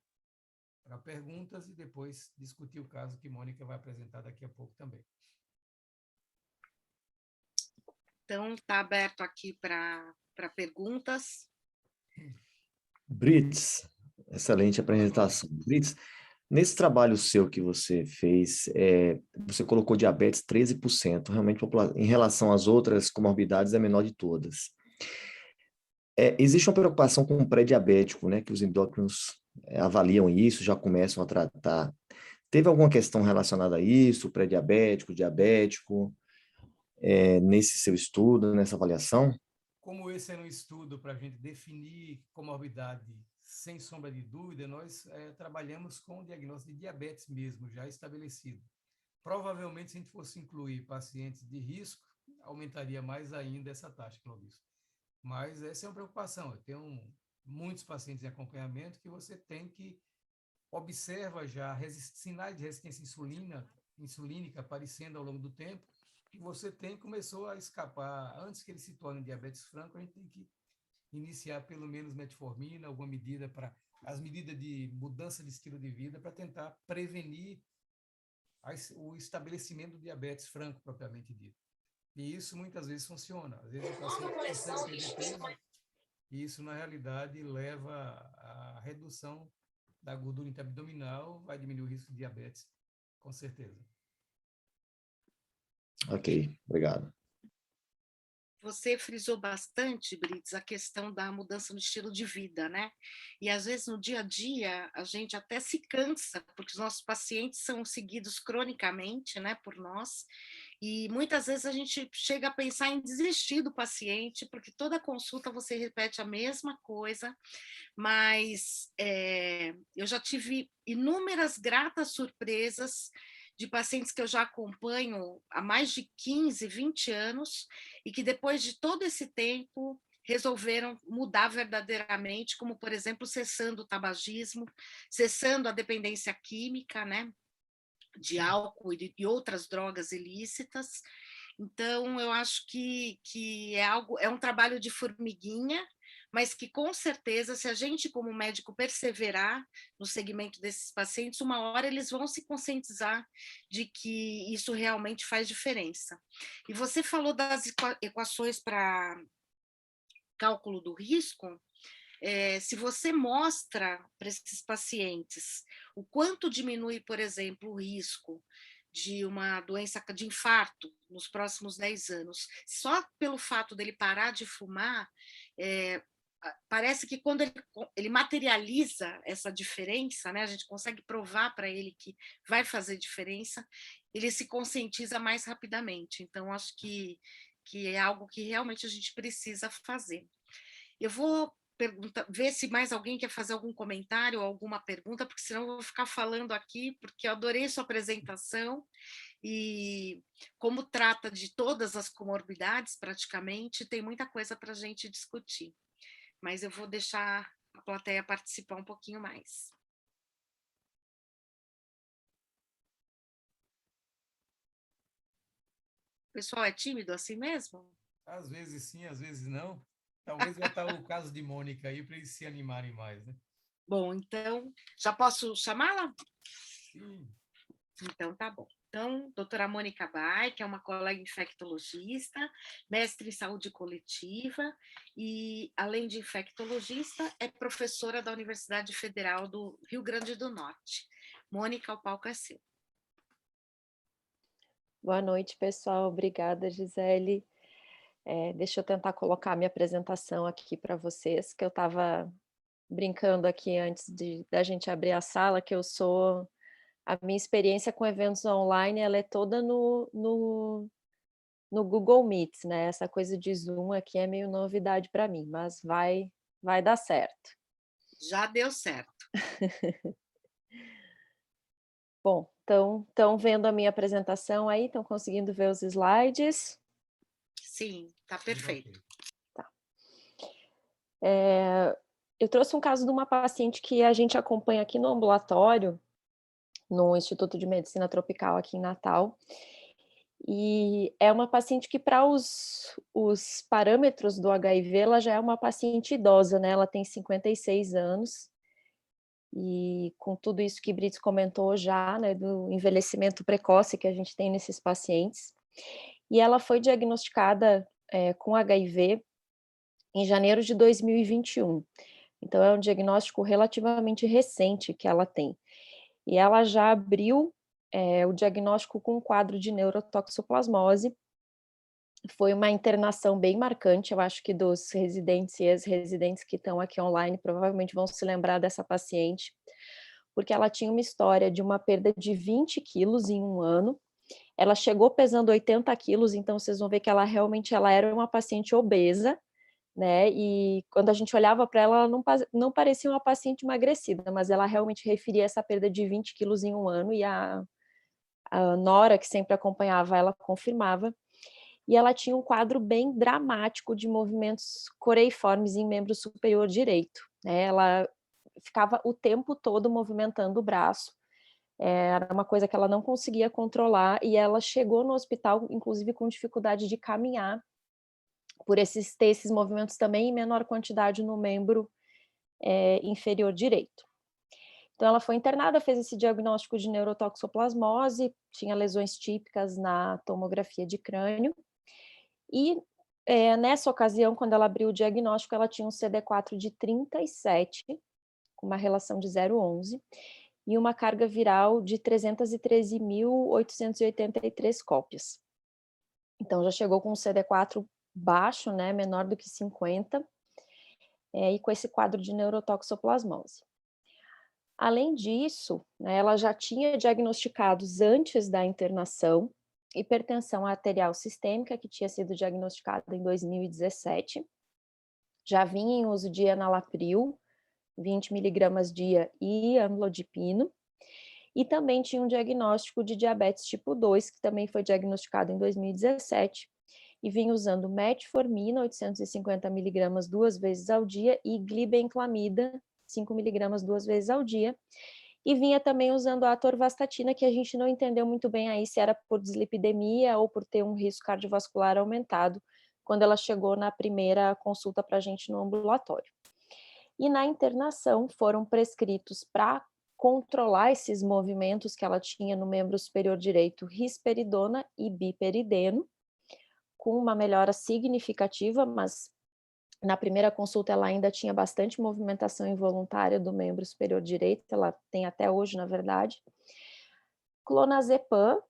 [SPEAKER 1] para perguntas e depois discutir o caso que Mônica vai apresentar daqui a pouco também.
[SPEAKER 2] Então, está aberto aqui para perguntas.
[SPEAKER 4] Brits, excelente apresentação. Brits, nesse trabalho seu que você fez, você colocou diabetes 13%, realmente em relação às outras comorbidades é a menor de todas. Existe uma preocupação com o pré-diabético, né, que os endócrinos avaliam isso, já começam a tratar. Teve alguma questão relacionada a isso, pré-diabético, diabético, nesse seu estudo, nessa avaliação?
[SPEAKER 1] Como esse era um estudo para a gente definir comorbidade sem sombra de dúvida, nós trabalhamos com o diagnóstico de diabetes mesmo, já estabelecido. Provavelmente, se a gente fosse incluir pacientes de risco, aumentaria mais ainda essa taxa, Clóvis. Mas essa é uma preocupação. Eu tenho muitos pacientes em acompanhamento que você tem que observa já sinais de resistência insulínica aparecendo ao longo do tempo, que você começou a escapar. Antes que ele se torne diabetes franco, a gente tem que iniciar pelo menos metformina, alguma medida as medidas de mudança de estilo de vida para tentar prevenir o estabelecimento do diabetes franco propriamente dito. E isso muitas vezes funciona. Às vezes o paciente consegue perder peso e isso na realidade leva à redução da gordura intraabdominal, vai diminuir o risco de diabetes, com certeza.
[SPEAKER 4] Ok, obrigado.
[SPEAKER 2] Você frisou bastante, Brits, a questão da mudança no estilo de vida, né? E às vezes no dia a dia a gente até se cansa, porque os nossos pacientes são seguidos cronicamente, né, por nós, e muitas vezes a gente chega a pensar em desistir do paciente, porque toda consulta você repete a mesma coisa, mas eu já tive inúmeras gratas surpresas de pacientes que eu já acompanho há mais de 15, 20 anos e que depois de todo esse tempo resolveram mudar verdadeiramente, como, por exemplo, cessando o tabagismo, cessando a dependência química, né, de álcool e outras drogas ilícitas. Então, eu acho que é um trabalho de formiguinha, mas que, com certeza, se a gente, como médico, perseverar no segmento desses pacientes, uma hora eles vão se conscientizar de que isso realmente faz diferença. E você falou das equações para cálculo do risco. Se você mostra para esses pacientes o quanto diminui, por exemplo, o risco de uma doença de infarto nos próximos 10 anos, só pelo fato dele parar de fumar, parece que quando ele materializa essa diferença, né, a gente consegue provar para ele que vai fazer diferença, ele se conscientiza mais rapidamente. Então, acho que é algo que realmente a gente precisa fazer. Eu vou ver se mais alguém quer fazer algum comentário ou alguma pergunta, porque senão eu vou ficar falando aqui, porque eu adorei sua apresentação e como trata de todas as comorbidades, praticamente, tem muita coisa para a gente discutir. Mas eu vou deixar a plateia participar um pouquinho mais. O pessoal é tímido assim mesmo?
[SPEAKER 1] Às vezes sim, às vezes não. Talvez vai estar o caso de Mônica aí para eles se animarem mais, né?
[SPEAKER 2] Bom, então, já posso chamá-la?
[SPEAKER 1] Sim.
[SPEAKER 2] Então, tá bom. Então, doutora Mônica Bai, que é uma colega infectologista, mestre em saúde coletiva e, além de infectologista, é professora da Universidade Federal do Rio Grande do Norte. Mônica, o palco é seu.
[SPEAKER 3] Boa noite, pessoal. Obrigada, Gisele. Deixa eu tentar colocar minha apresentação aqui para vocês, que eu estava brincando aqui antes da gente abrir a sala, que a minha experiência com eventos online, ela é toda no Google Meets, né? Essa coisa de Zoom aqui é meio novidade para mim, mas vai dar certo.
[SPEAKER 2] Já deu certo.
[SPEAKER 3] Bom, estão vendo a minha apresentação aí? Estão conseguindo ver os slides?
[SPEAKER 2] Sim, tá perfeito.
[SPEAKER 3] Tá. Eu trouxe um caso de uma paciente que a gente acompanha aqui no ambulatório, no Instituto de Medicina Tropical aqui em Natal, e é uma paciente que, para os parâmetros do HIV, ela já é uma paciente idosa, né? Ela tem 56 anos, e com tudo isso que Brits comentou já, né, do envelhecimento precoce que a gente tem nesses pacientes, e ela foi diagnosticada com HIV em janeiro de 2021. Então, é um diagnóstico relativamente recente que ela tem. E ela já abriu o diagnóstico com um quadro de neurotoxoplasmose. Foi uma internação bem marcante, eu acho que dos residentes e ex-residentes que estão aqui online provavelmente vão se lembrar dessa paciente, porque ela tinha uma história de uma perda de 20 quilos em um ano. Ela chegou pesando 80 quilos, então vocês vão ver que ela realmente era uma paciente obesa, né? E quando a gente olhava para ela, ela não parecia uma paciente emagrecida, mas ela realmente referia essa perda de 20 quilos em um ano, e a Nora, que sempre acompanhava ela, confirmava. E ela tinha um quadro bem dramático de movimentos coreiformes em membro superior direito, né? Ela ficava o tempo todo movimentando o braço, era uma coisa que ela não conseguia controlar, e ela chegou no hospital, inclusive, com dificuldade de caminhar, por ter esses movimentos também em menor quantidade no membro inferior direito. Então, ela foi internada, fez esse diagnóstico de neurotoxoplasmose, tinha lesões típicas na tomografia de crânio, e nessa ocasião, quando ela abriu o diagnóstico, ela tinha um CD4 de 37, com uma relação de 0,11, e uma carga viral de 313.883 cópias. Então, já chegou com um CD4 baixo, né, menor do que 50, e com esse quadro de neurotoxoplasmose. Além disso, né, ela já tinha diagnosticados antes da internação hipertensão arterial sistêmica, que tinha sido diagnosticada em 2017, já vinha em uso de enalapril, 20 miligramas dia, e amlodipino, e também tinha um diagnóstico de diabetes tipo 2, que também foi diagnosticado em 2017, e vinha usando metformina, 850 miligramas 2 vezes ao dia, e glibenclamida, 5 miligramas 2 vezes ao dia, e vinha também usando a atorvastatina, que a gente não entendeu muito bem aí se era por dislipidemia ou por ter um risco cardiovascular aumentado, quando ela chegou na primeira consulta para a gente no ambulatório. E na internação foram prescritos, para controlar esses movimentos que ela tinha no membro superior direito, risperidona e biperideno, com uma melhora significativa, mas na primeira consulta ela ainda tinha bastante movimentação involuntária do membro superior direito, ela tem até hoje, na verdade. Clonazepam,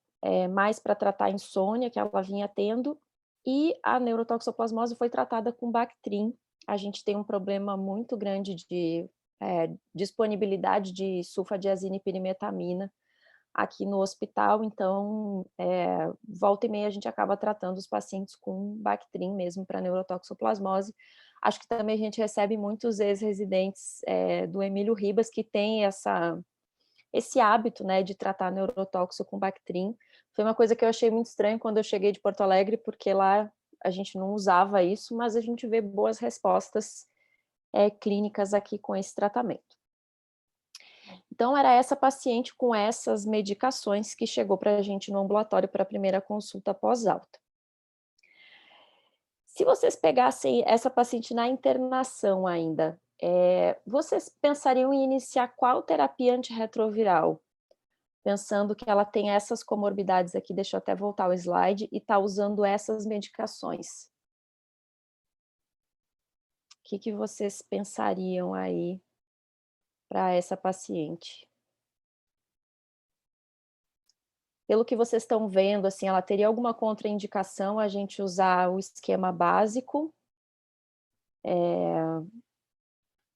[SPEAKER 3] mais para tratar a insônia que ela vinha tendo, e a neurotoxoplasmose foi tratada com Bactrim. A gente tem um problema muito grande de disponibilidade de sulfadiazina e pirimetamina aqui no hospital, então volta e meia a gente acaba tratando os pacientes com Bactrim mesmo para neurotoxoplasmose. Acho que também a gente recebe muitos ex-residentes do Emílio Ribas que tem esse hábito, né, de tratar neurotóxico com Bactrim. Foi uma coisa que eu achei muito estranho quando eu cheguei de Porto Alegre, porque lá a gente não usava isso, mas a gente vê boas respostas clínicas aqui com esse tratamento. Então, era essa paciente com essas medicações que chegou para a gente no ambulatório para a primeira consulta pós-alta. Se vocês pegassem essa paciente na internação ainda, vocês pensariam em iniciar qual terapia antirretroviral? Pensando que ela tem essas comorbidades aqui, deixa eu até voltar o slide, e está usando essas medicações. O que vocês pensariam aí para essa paciente? Pelo que vocês estão vendo, assim, ela teria alguma contraindicação a gente usar o esquema básico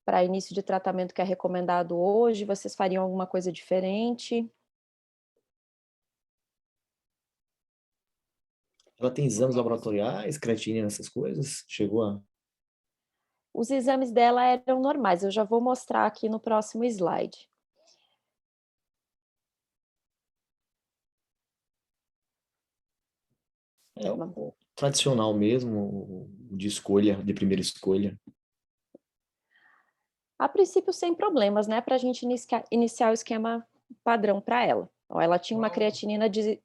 [SPEAKER 3] para início de tratamento que é recomendado hoje? Vocês fariam alguma coisa diferente?
[SPEAKER 4] Ela tem exames laboratoriais, creatinina, essas coisas? Chegou a...
[SPEAKER 3] Os exames dela eram normais, eu já vou mostrar aqui no próximo slide.
[SPEAKER 4] É o tradicional mesmo, o de escolha, de primeira escolha.
[SPEAKER 3] A princípio, sem problemas, né? Para a gente iniciar o esquema padrão para ela. Ó, ela tinha uma creatinina de...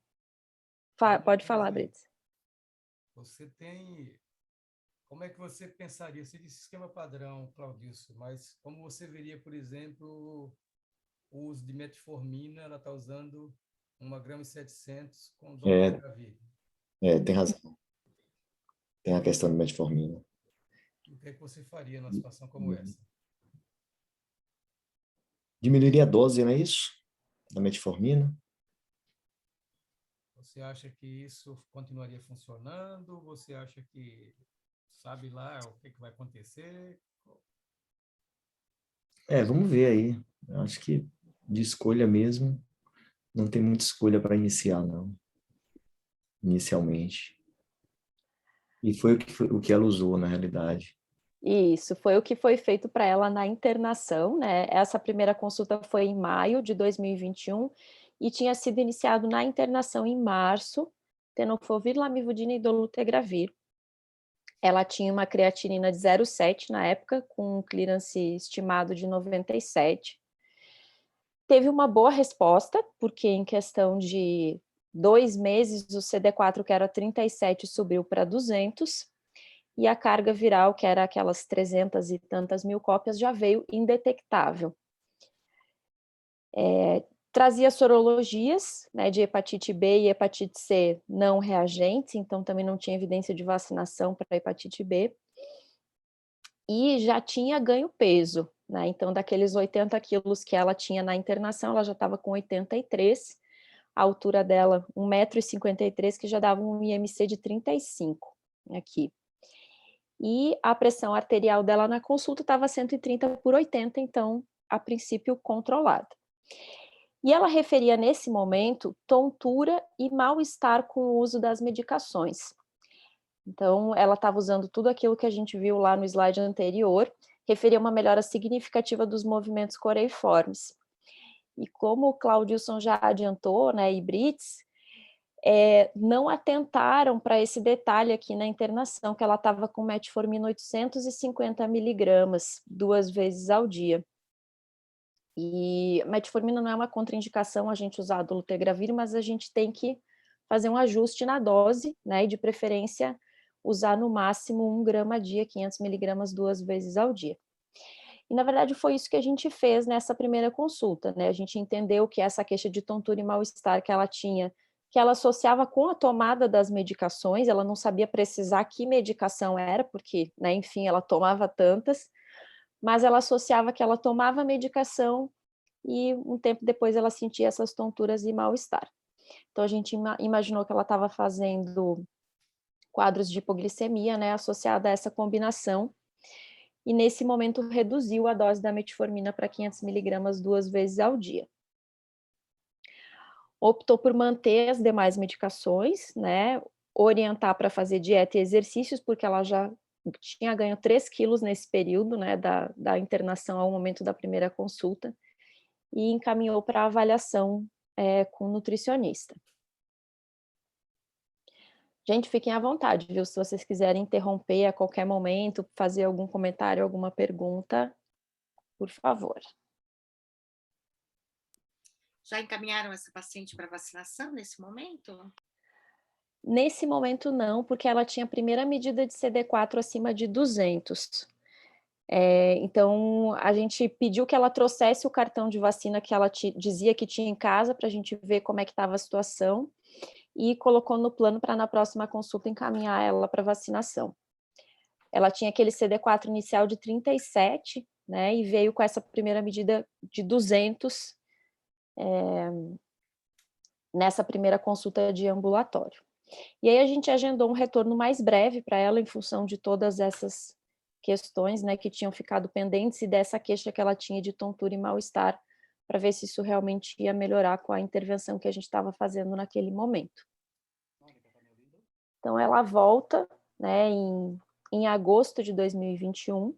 [SPEAKER 3] Pode falar, Brits.
[SPEAKER 1] Você tem... Como é que você pensaria? Você disse esquema padrão, Claudício, mas como você veria, por exemplo, o uso de metformina, ela está usando 1,7 gramas com dopamina.
[SPEAKER 4] Tem razão. Tem a questão do metformina.
[SPEAKER 1] O que é que você faria numa situação como essa?
[SPEAKER 4] Diminuiria a dose, não é isso? Da metformina?
[SPEAKER 1] Você acha que isso continuaria funcionando? Você acha que sabe lá o que é que vai acontecer?
[SPEAKER 4] Vamos ver aí. Eu acho que de escolha mesmo, não tem muita escolha para iniciar, não. Inicialmente. E foi o que ela usou, na realidade.
[SPEAKER 3] Isso, foi o que foi feito para ela na internação, né? Essa primeira consulta foi em maio de 2021 e tinha sido iniciado na internação em março, tenofovir, lamivudina e dolutegravir. Ela tinha uma creatinina de 0,7 na época, com um clearance estimado de 97. Teve uma boa resposta, porque em questão de 2 meses, o CD4, que era 37, subiu para 200, e a carga viral, que era aquelas 300 e tantas mil cópias, já veio indetectável. Trazia sorologias, né, de hepatite B e hepatite C não reagentes, então também não tinha evidência de vacinação para hepatite B. E já tinha ganho peso, né? Então, daqueles 80 quilos que ela tinha na internação, ela já estava com 83, a altura dela 1,53 m, que já dava um IMC de 35 aqui. E a pressão arterial dela na consulta estava 130/80, então, a princípio, controlada. E ela referia nesse momento tontura e mal-estar com o uso das medicações. Então, ela estava usando tudo aquilo que a gente viu lá no slide anterior, referia uma melhora significativa dos movimentos coreiformes. E como o Claudilson já adiantou, né, e Brits, não atentaram para esse detalhe aqui na internação, que ela estava com metformina 850 miligramas, 2 vezes ao dia. E metformina não é uma contraindicação a gente usar dolutegravir, mas a gente tem que fazer um ajuste na dose, né, e de preferência usar no máximo 1 grama a dia, 500 miligramas 2 vezes ao dia. E, na verdade, foi isso que a gente fez nessa primeira consulta, né? A gente entendeu que essa queixa de tontura e mal-estar que ela tinha, que ela associava com a tomada das medicações, ela não sabia precisar que medicação era, porque, né, enfim, ela tomava tantas, mas ela associava que ela tomava medicação e um tempo depois ela sentia essas tonturas e mal-estar. Então, a gente imaginou que ela estava fazendo quadros de hipoglicemia, né, associada a essa combinação, e nesse momento reduziu a dose da metformina para 500 miligramas 2 vezes ao dia. Optou por manter as demais medicações, né, orientar para fazer dieta e exercícios, porque ela já tinha ganho 3 quilos nesse período, né, da internação ao momento da primeira consulta, e encaminhou para avaliação com nutricionista. Gente, fiquem à vontade, viu? Se vocês quiserem interromper a qualquer momento, fazer algum comentário, alguma pergunta, por favor.
[SPEAKER 2] Já encaminharam essa paciente para vacinação nesse momento?
[SPEAKER 3] Nesse momento não, porque ela tinha a primeira medida de CD4 acima de 200. Então, a gente pediu que ela trouxesse o cartão de vacina que ela dizia que tinha em casa, para a gente ver como é que estava a situação, e colocou no plano para na próxima consulta encaminhar ela para vacinação. Ela tinha aquele CD4 inicial de 37, né, e veio com essa primeira medida de 200 nessa primeira consulta de ambulatório. E aí a gente agendou um retorno mais breve para ela em função de todas essas questões, né, que tinham ficado pendentes e dessa queixa que ela tinha de tontura e mal-estar, para ver se isso realmente ia melhorar com a intervenção que a gente estava fazendo naquele momento. Então, ela volta, né, em agosto de 2021,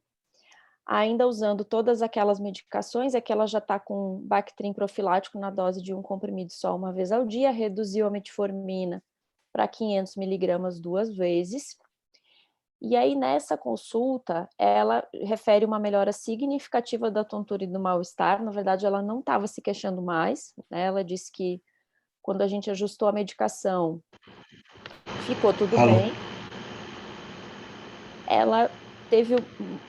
[SPEAKER 3] ainda usando todas aquelas medicações, é que ela já está com Bactrim profilático na dose de 1 comprimido só 1 vez ao dia, reduziu a metformina para 500 miligramas 2 vezes. E aí, nessa consulta, ela refere uma melhora significativa da tontura e do mal-estar. Na verdade, ela não estava se queixando mais, né? Ela disse que quando a gente ajustou a medicação, ficou tudo bem. Ela teve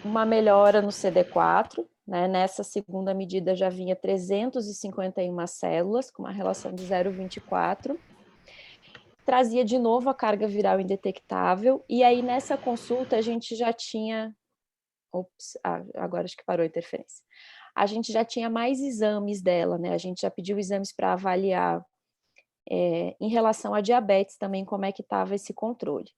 [SPEAKER 3] uma melhora no CD4, né? Nessa segunda medida já vinha 351 células, com uma relação de 0,24. trazia de novo a carga viral indetectável, e aí nessa consulta a gente já tinha... agora acho que parou a interferência. A gente já tinha mais exames dela, né? A gente já pediu exames para avaliar em relação à diabetes também, como é que estava esse controle.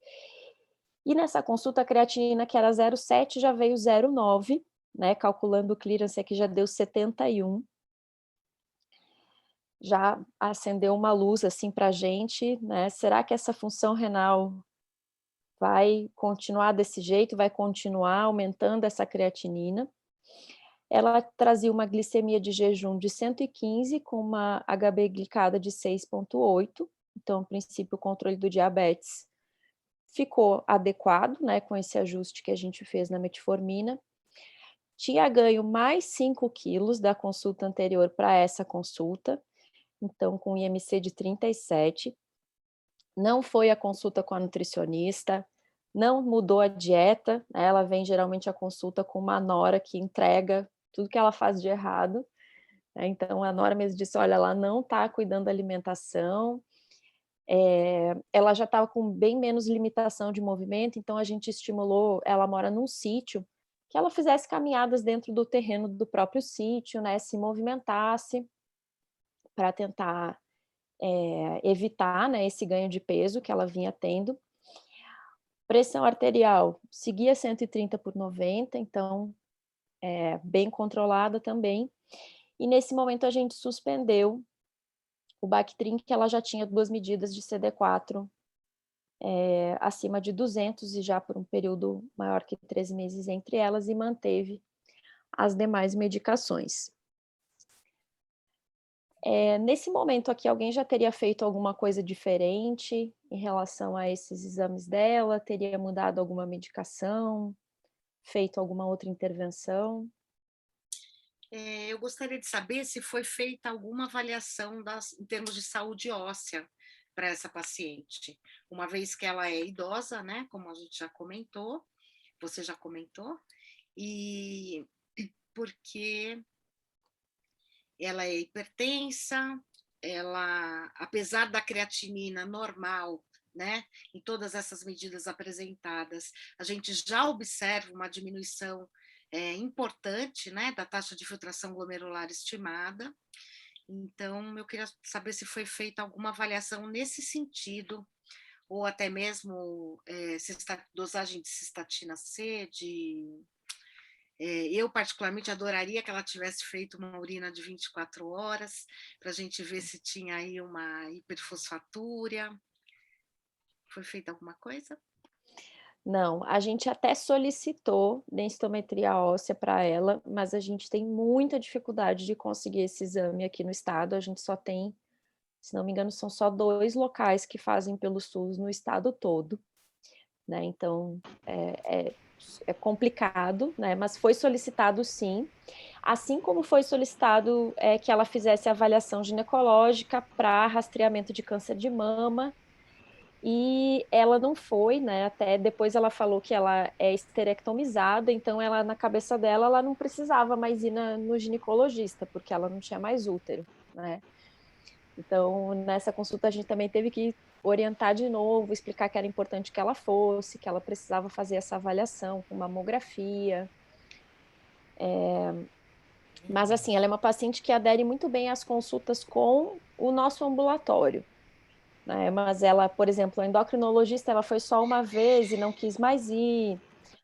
[SPEAKER 3] E nessa consulta, a creatinina, que era 0,7, já veio 0,9, né? Calculando o clearance aqui, já deu 71. Já acendeu uma luz assim para a gente, né? Será que essa função renal vai continuar desse jeito? Vai continuar aumentando essa creatinina? Ela trazia uma glicemia de jejum de 115, com uma HB glicada de 6,8. Então, a princípio, o controle do diabetes ficou adequado, né, com esse ajuste que a gente fez na metformina. Tinha ganho mais 5 quilos da consulta anterior para essa consulta, então com IMC de 37. Não foi a consulta com a nutricionista, não mudou a dieta, né? Ela vem geralmente à consulta com uma nora que entrega tudo que ela faz de errado, né? Então a nora mesmo disse, olha, ela não está cuidando da alimentação, ela já estava com bem menos limitação de movimento, então a gente estimulou, ela mora num sítio, que ela fizesse caminhadas dentro do terreno do próprio sítio, né, se movimentasse para tentar evitar, né, esse ganho de peso que ela vinha tendo. Pressão arterial seguia 130/90, então bem controlada também. E nesse momento a gente suspendeu o Bactrim, que ela já tinha 2 medidas de CD4 acima de 200 e já por um período maior que 3 meses entre elas, e manteve as demais medicações. Nesse momento aqui, alguém já teria feito alguma coisa diferente em relação a esses exames dela? Teria mudado alguma medicação? Feito alguma outra intervenção?
[SPEAKER 2] Eu gostaria de saber se foi feita alguma avaliação em termos de saúde óssea para essa paciente, uma vez que ela é idosa, né, como a gente já comentou, você já comentou, e porque ela é hipertensa, ela, apesar da creatinina normal, né, em todas essas medidas apresentadas, a gente já observa uma diminuição importante, né, da taxa de filtração glomerular estimada. Então, eu queria saber se foi feita alguma avaliação nesse sentido, ou até mesmo dosagem de cistatina C, eu, particularmente, adoraria que ela tivesse feito uma urina de 24 horas, para a gente ver se tinha aí uma hiperfosfatúria. Foi feita alguma coisa?
[SPEAKER 3] Não, a gente até solicitou densitometria óssea para ela, mas a gente tem muita dificuldade de conseguir esse exame aqui no estado. A gente só tem, se não me engano, são só 2 locais que fazem pelo SUS no estado todo, né? Então é complicado, né? Mas foi solicitado sim, assim como foi solicitado que ela fizesse avaliação ginecológica para rastreamento de câncer de mama. E ela não foi, né? Até depois ela falou que ela é esterectomizada, então ela, na cabeça dela, ela não precisava mais ir no ginecologista, porque ela não tinha mais útero, né? Então, nessa consulta, a gente também teve que orientar de novo, explicar que era importante que ela fosse, que ela precisava fazer essa avaliação com mamografia. Mas, assim, ela é uma paciente que adere muito bem às consultas com o nosso ambulatório, né? Mas ela, por exemplo, a endocrinologista, ela foi só uma vez e não quis mais ir.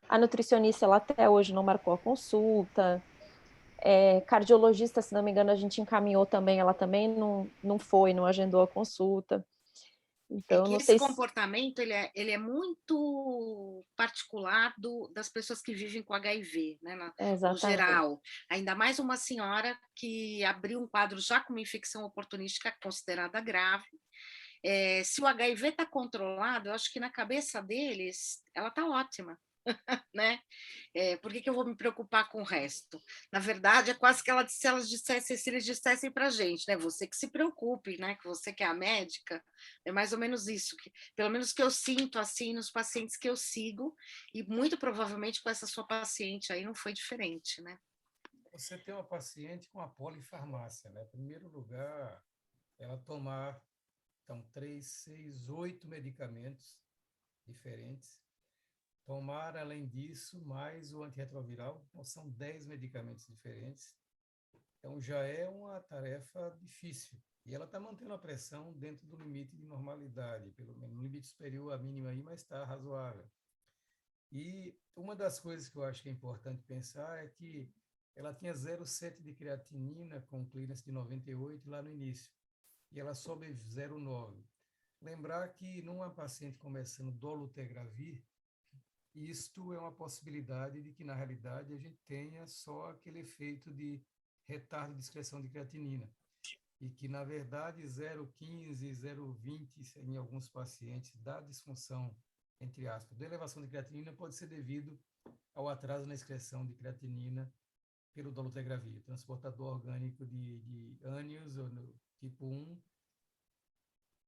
[SPEAKER 3] A nutricionista, ela até hoje não marcou a consulta. Cardiologista, se não me engano, a gente encaminhou também, ela também não foi, não agendou a consulta. Então,
[SPEAKER 2] que
[SPEAKER 3] não
[SPEAKER 2] esse
[SPEAKER 3] sei
[SPEAKER 2] comportamento ele é muito particular das pessoas que vivem com HIV, né, no geral. Ainda mais uma senhora que abriu um quadro já com uma infecção oportunística considerada grave. Se o HIV está controlado, eu acho que na cabeça deles ela está ótima. Né? Por que eu vou me preocupar com o resto? Na verdade, é quase que se eles dissessem para a gente, né? Você que se preocupe, né? Que você que é a médica, é mais ou menos isso, pelo menos que eu sinto assim nos pacientes que eu sigo, e muito provavelmente com essa sua paciente aí não foi diferente, né?
[SPEAKER 1] Você tem uma paciente com a polifarmácia, né? Em primeiro lugar, ela tomar Então, 3, 6, 8 medicamentos diferentes. Tomar, além disso, mais o antirretroviral, então são 10 medicamentos diferentes. Então, já é uma tarefa difícil. E ela está mantendo a pressão dentro do limite de normalidade, pelo menos no limite superior à mínima aí, mas está razoável. E uma das coisas que eu acho que é importante pensar é que ela tinha 0,7 de creatinina com clearance de 98 lá no início, e ela sobe 0,9. Lembrar que numa paciente começando dolutegravir, isto é uma possibilidade de que, na realidade, a gente tenha só aquele efeito de retardo de excreção de creatinina, e que, na verdade, 0,15, 0,20 em alguns pacientes da disfunção, entre aspas, da elevação de creatinina pode ser devido ao atraso na excreção de creatinina pelo dolutegravir, transportador orgânico de ânions, tipo 1,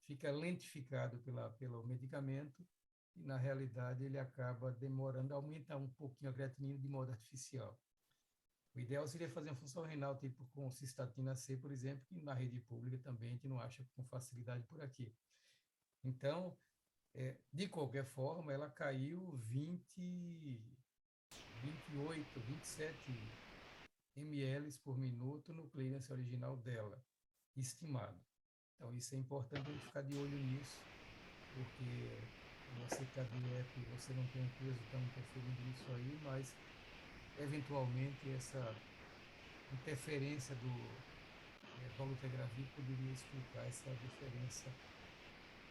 [SPEAKER 1] fica lentificado pelo medicamento e, na realidade, ele acaba demorando, aumenta um pouquinho a creatinina de modo artificial. O ideal seria fazer uma função renal, tipo com cistatina C, por exemplo, que na rede pública também a gente não acha com facilidade por aqui. Então, de qualquer forma, ela caiu 28, 27 ml por minuto no clearance original dela, estimado. Então, isso é importante a gente ficar de olho nisso, porque você está direto e você não tem um peso tão interferindo nisso aí, mas, eventualmente, essa interferência do dolutegravir poderia explicar essa diferença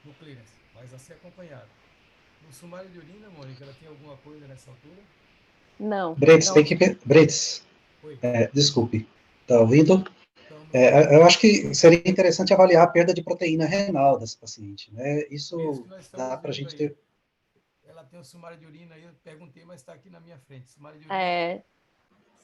[SPEAKER 1] no clearance, mas a ser acompanhado. No sumário de urina, Mônica, ela tem alguma coisa nessa altura?
[SPEAKER 3] Não,
[SPEAKER 6] Bretes,
[SPEAKER 3] não.
[SPEAKER 6] tem que... Bretes,
[SPEAKER 1] Oi.
[SPEAKER 6] desculpe, tá ouvindo?
[SPEAKER 1] Então,
[SPEAKER 6] Eu acho que seria interessante avaliar a perda de proteína renal dessa paciente, né?
[SPEAKER 1] isso
[SPEAKER 6] Isso
[SPEAKER 1] que nós estamos
[SPEAKER 6] dá para a
[SPEAKER 1] vendo
[SPEAKER 6] gente
[SPEAKER 1] aí.
[SPEAKER 6] ter...
[SPEAKER 1] Ela tem um sumário de urina aí, eu perguntei, mas está aqui na minha frente. Sumário de urina
[SPEAKER 3] É,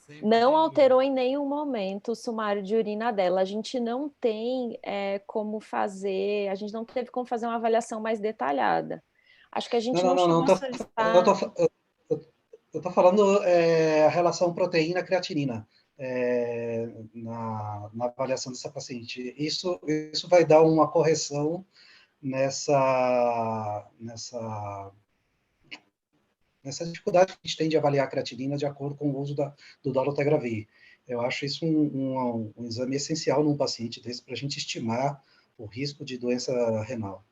[SPEAKER 1] sempre
[SPEAKER 3] não
[SPEAKER 1] tem.
[SPEAKER 3] alterou em nenhum momento o sumário de urina dela. A gente não tem como fazer, a gente não teve como fazer uma avaliação mais detalhada. Acho que a gente não chegou a solicitar.
[SPEAKER 6] Eu tô falando a relação proteína-creatinina na avaliação dessa paciente. Isso vai dar uma correção nessa dificuldade que a gente tem de avaliar a creatinina de acordo com o uso do dolutegravir. Eu acho isso um exame essencial num paciente desse para a gente estimar o risco de doença renal.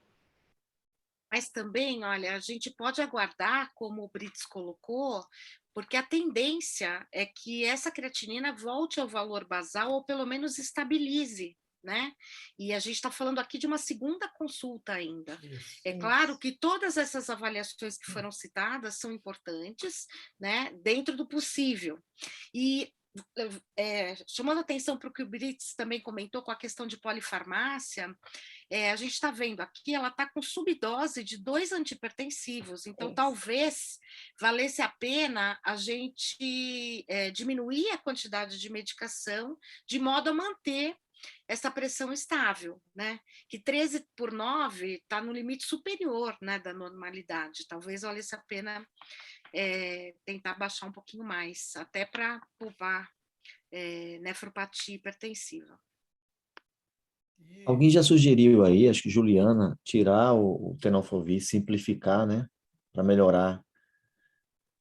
[SPEAKER 2] Mas também, olha, a gente pode aguardar, como o Brits colocou, porque a tendência é que essa creatinina volte ao valor basal ou pelo menos estabilize, né? E a gente está falando aqui de uma segunda consulta ainda.
[SPEAKER 1] Isso.
[SPEAKER 2] É claro que todas essas avaliações que foram citadas são importantes, né? Dentro do possível. E chamando atenção para o que o Brits também comentou com a questão de polifarmácia, a gente está vendo aqui, ela está com subdose de 2 antihipertensivos, então talvez valesse a pena a gente diminuir a quantidade de medicação de modo a manter essa pressão estável, né? Que 13 por 9 está no limite superior, né, da normalidade. Talvez valesse a pena tentar baixar um pouquinho mais, até para poupar nefropatia hipertensiva.
[SPEAKER 4] Alguém já sugeriu aí, acho que Juliana, tirar o tenofovir, simplificar, né? Para melhorar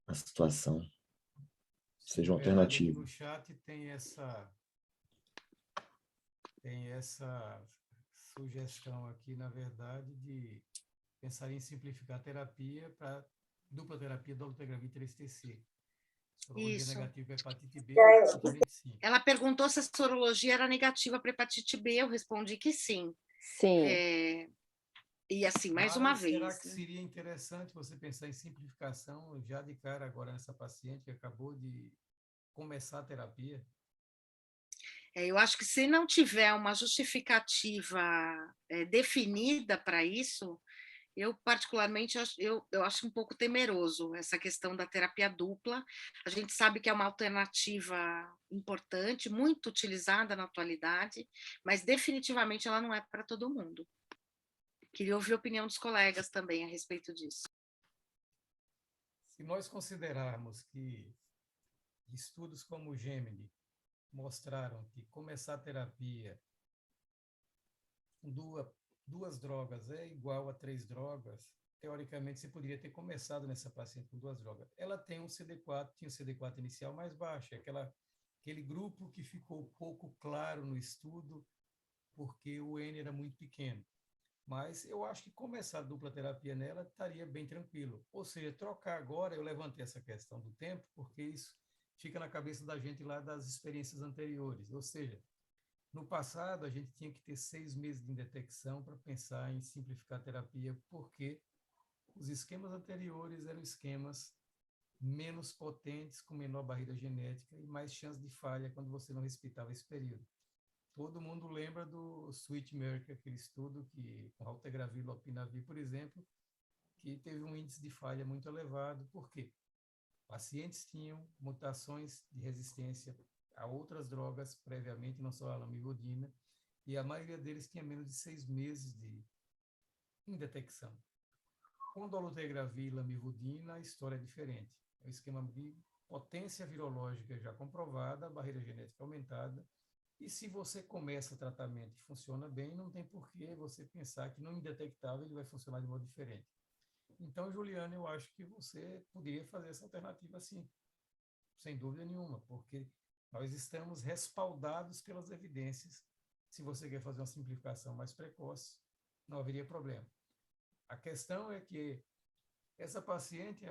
[SPEAKER 4] a situação. Seja uma alternativa.
[SPEAKER 1] No chat tem essa sugestão aqui, na verdade, de pensar em simplificar a terapia para dupla terapia dolutegravir 3-TC. Sorologia negativa para hepatite B, absolutamente sim.
[SPEAKER 2] Ela perguntou se a sorologia era negativa para hepatite B, eu respondi que sim.
[SPEAKER 3] Sim.
[SPEAKER 2] E assim, mais uma vez.
[SPEAKER 1] Será que seria interessante você pensar em simplificação já de cara agora nessa paciente que acabou de começar a terapia?
[SPEAKER 2] Eu acho que se não tiver uma justificativa definida para isso, eu particularmente eu acho um pouco temeroso essa questão da terapia dupla. A gente sabe que é uma alternativa importante, muito utilizada na atualidade, mas definitivamente ela não é para todo mundo. Queria ouvir a opinião dos colegas também a respeito disso.
[SPEAKER 1] Se nós considerarmos que estudos como o Gemini mostraram que começar a terapia com 2 drogas é igual a 3 drogas, teoricamente você poderia ter começado nessa paciente com 2 drogas. Ela tem um CD4, tinha um CD4 inicial mais baixo, aquele grupo que ficou pouco claro no estudo, porque o N era muito pequeno. Mas eu acho que começar a dupla terapia nela estaria bem tranquilo. Ou seja, trocar agora, eu levantei essa questão do tempo, porque isso fica na cabeça da gente lá das experiências anteriores. Ou seja, no passado a gente tinha que ter 6 meses de detecção para pensar em simplificar a terapia, porque os esquemas anteriores eram esquemas menos potentes, com menor barreira genética e mais chance de falha quando você não respeitava esse período. Todo mundo lembra do Switch Merck, aquele estudo que, com raltegravir, lopinavir, por exemplo, que teve um índice de falha muito elevado. Por quê? Pacientes tinham mutações de resistência a outras drogas previamente, não só a lamivudina, e a maioria deles tinha menos de 6 meses de indetecção. Com dolutegravir e lamivudina, a história é diferente. É um esquema de potência virológica já comprovada, barreira genética aumentada, e se você começa o tratamento e funciona bem, não tem por que você pensar que no indetectável ele vai funcionar de modo diferente. Então, Juliana, eu acho que você poderia fazer essa alternativa sim, sem dúvida nenhuma, porque nós estamos respaldados pelas evidências. Se você quer fazer uma simplificação mais precoce, não haveria problema. A questão é que essa paciente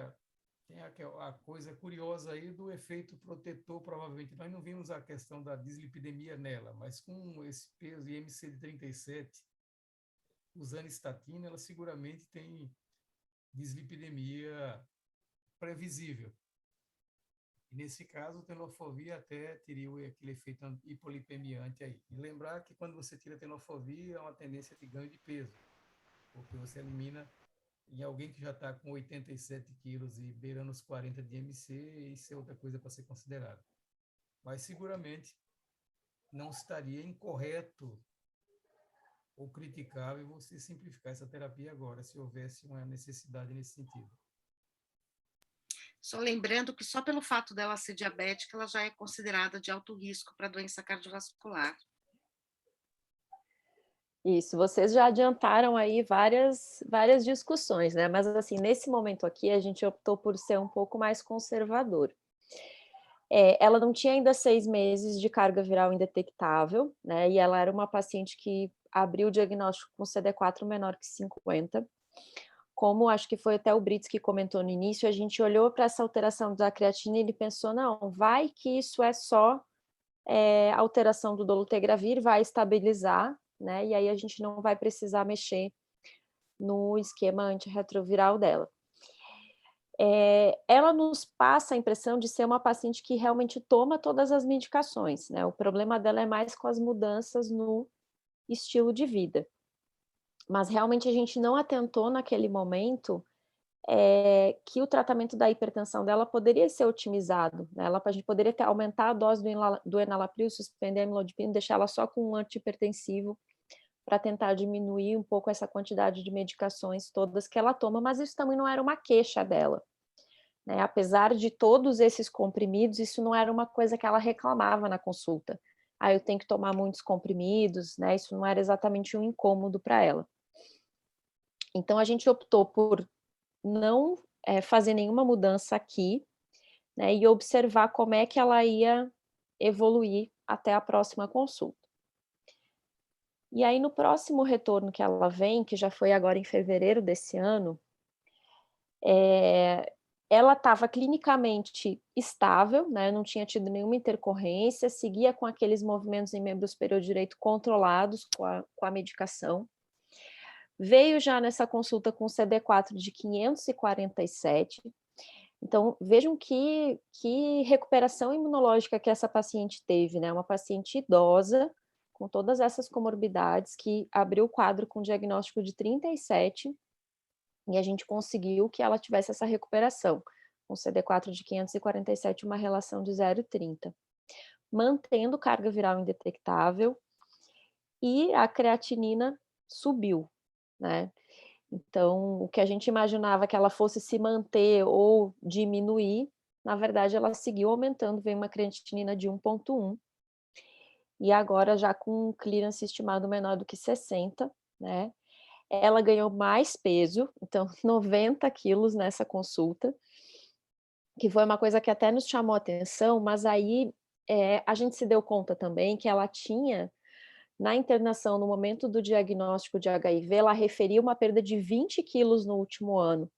[SPEAKER 1] tem a coisa curiosa aí do efeito protetor, provavelmente. Nós não vimos a questão da dislipidemia nela, mas com esse peso IMC de 37, usando estatina, ela seguramente tem dislipidemia previsível. E nesse caso, a tenofovir até teria aquele efeito hipolipemiante aí. E lembrar que quando você tira a tenofovir, há uma tendência de ganho de peso, porque você elimina em alguém que já está com 87 quilos e beirando os 40 de IMC, isso é outra coisa para ser considerada. Mas seguramente não estaria incorreto ou criticável você simplificar essa terapia agora, se houvesse uma necessidade nesse sentido.
[SPEAKER 2] Só lembrando que só pelo fato dela ser diabética, ela já é considerada de alto risco para doença cardiovascular.
[SPEAKER 3] Isso, vocês já adiantaram aí várias discussões, né? Mas, assim, nesse momento aqui, a gente optou por ser um pouco mais conservador. Ela não tinha ainda 6 meses de carga viral indetectável, né? E ela era uma paciente que abriu o diagnóstico com CD4 menor que 50. Como acho que foi até o Brits que comentou no início, a gente olhou para essa alteração da creatinina e pensou, não, vai que isso é só alteração do dolutegravir, vai estabilizar, né? E aí a gente não vai precisar mexer no esquema antirretroviral dela. Ela nos passa a impressão de ser uma paciente que realmente toma todas as medicações, né? O problema dela é mais com as mudanças no estilo de vida. Mas realmente a gente não atentou naquele momento que o tratamento da hipertensão dela poderia ser otimizado, né? A gente poderia aumentar a dose do enalapril, suspender a amlodipina, deixar ela só com um antihipertensivo para tentar diminuir um pouco essa quantidade de medicações todas que ela toma, mas isso também não era uma queixa dela, né? Apesar de todos esses comprimidos, isso não era uma coisa que ela reclamava na consulta. Eu tenho que tomar muitos comprimidos, né? Isso não era exatamente um incômodo para ela. Então, a gente optou por não fazer nenhuma mudança aqui, né, e observar como é que ela ia evoluir até a próxima consulta. E aí, no próximo retorno que ela vem, que já foi agora em fevereiro desse ano, ela estava clinicamente estável, né, não tinha tido nenhuma intercorrência, seguia com aqueles movimentos em membro superior direito controlados com a medicação. Veio já nessa consulta com CD4 de 547. Então, vejam que recuperação imunológica que essa paciente teve, né? Uma paciente idosa, com todas essas comorbidades, que abriu o quadro com diagnóstico de 37, e a gente conseguiu que ela tivesse essa recuperação, com CD4 de 547, uma relação de 0,30. Mantendo carga viral indetectável, e a creatinina subiu, né? Então, o que a gente imaginava que ela fosse se manter ou diminuir, na verdade, ela seguiu aumentando, veio uma creatinina de 1,1, e agora já com um clearance estimado menor do que 60, né? ela ganhou mais peso, então 90 quilos nessa consulta, que foi uma coisa que até nos chamou a atenção, mas aí a gente se deu conta também que ela tinha, na internação, no momento do diagnóstico de HIV, ela referia uma perda de 20 quilos no último ano,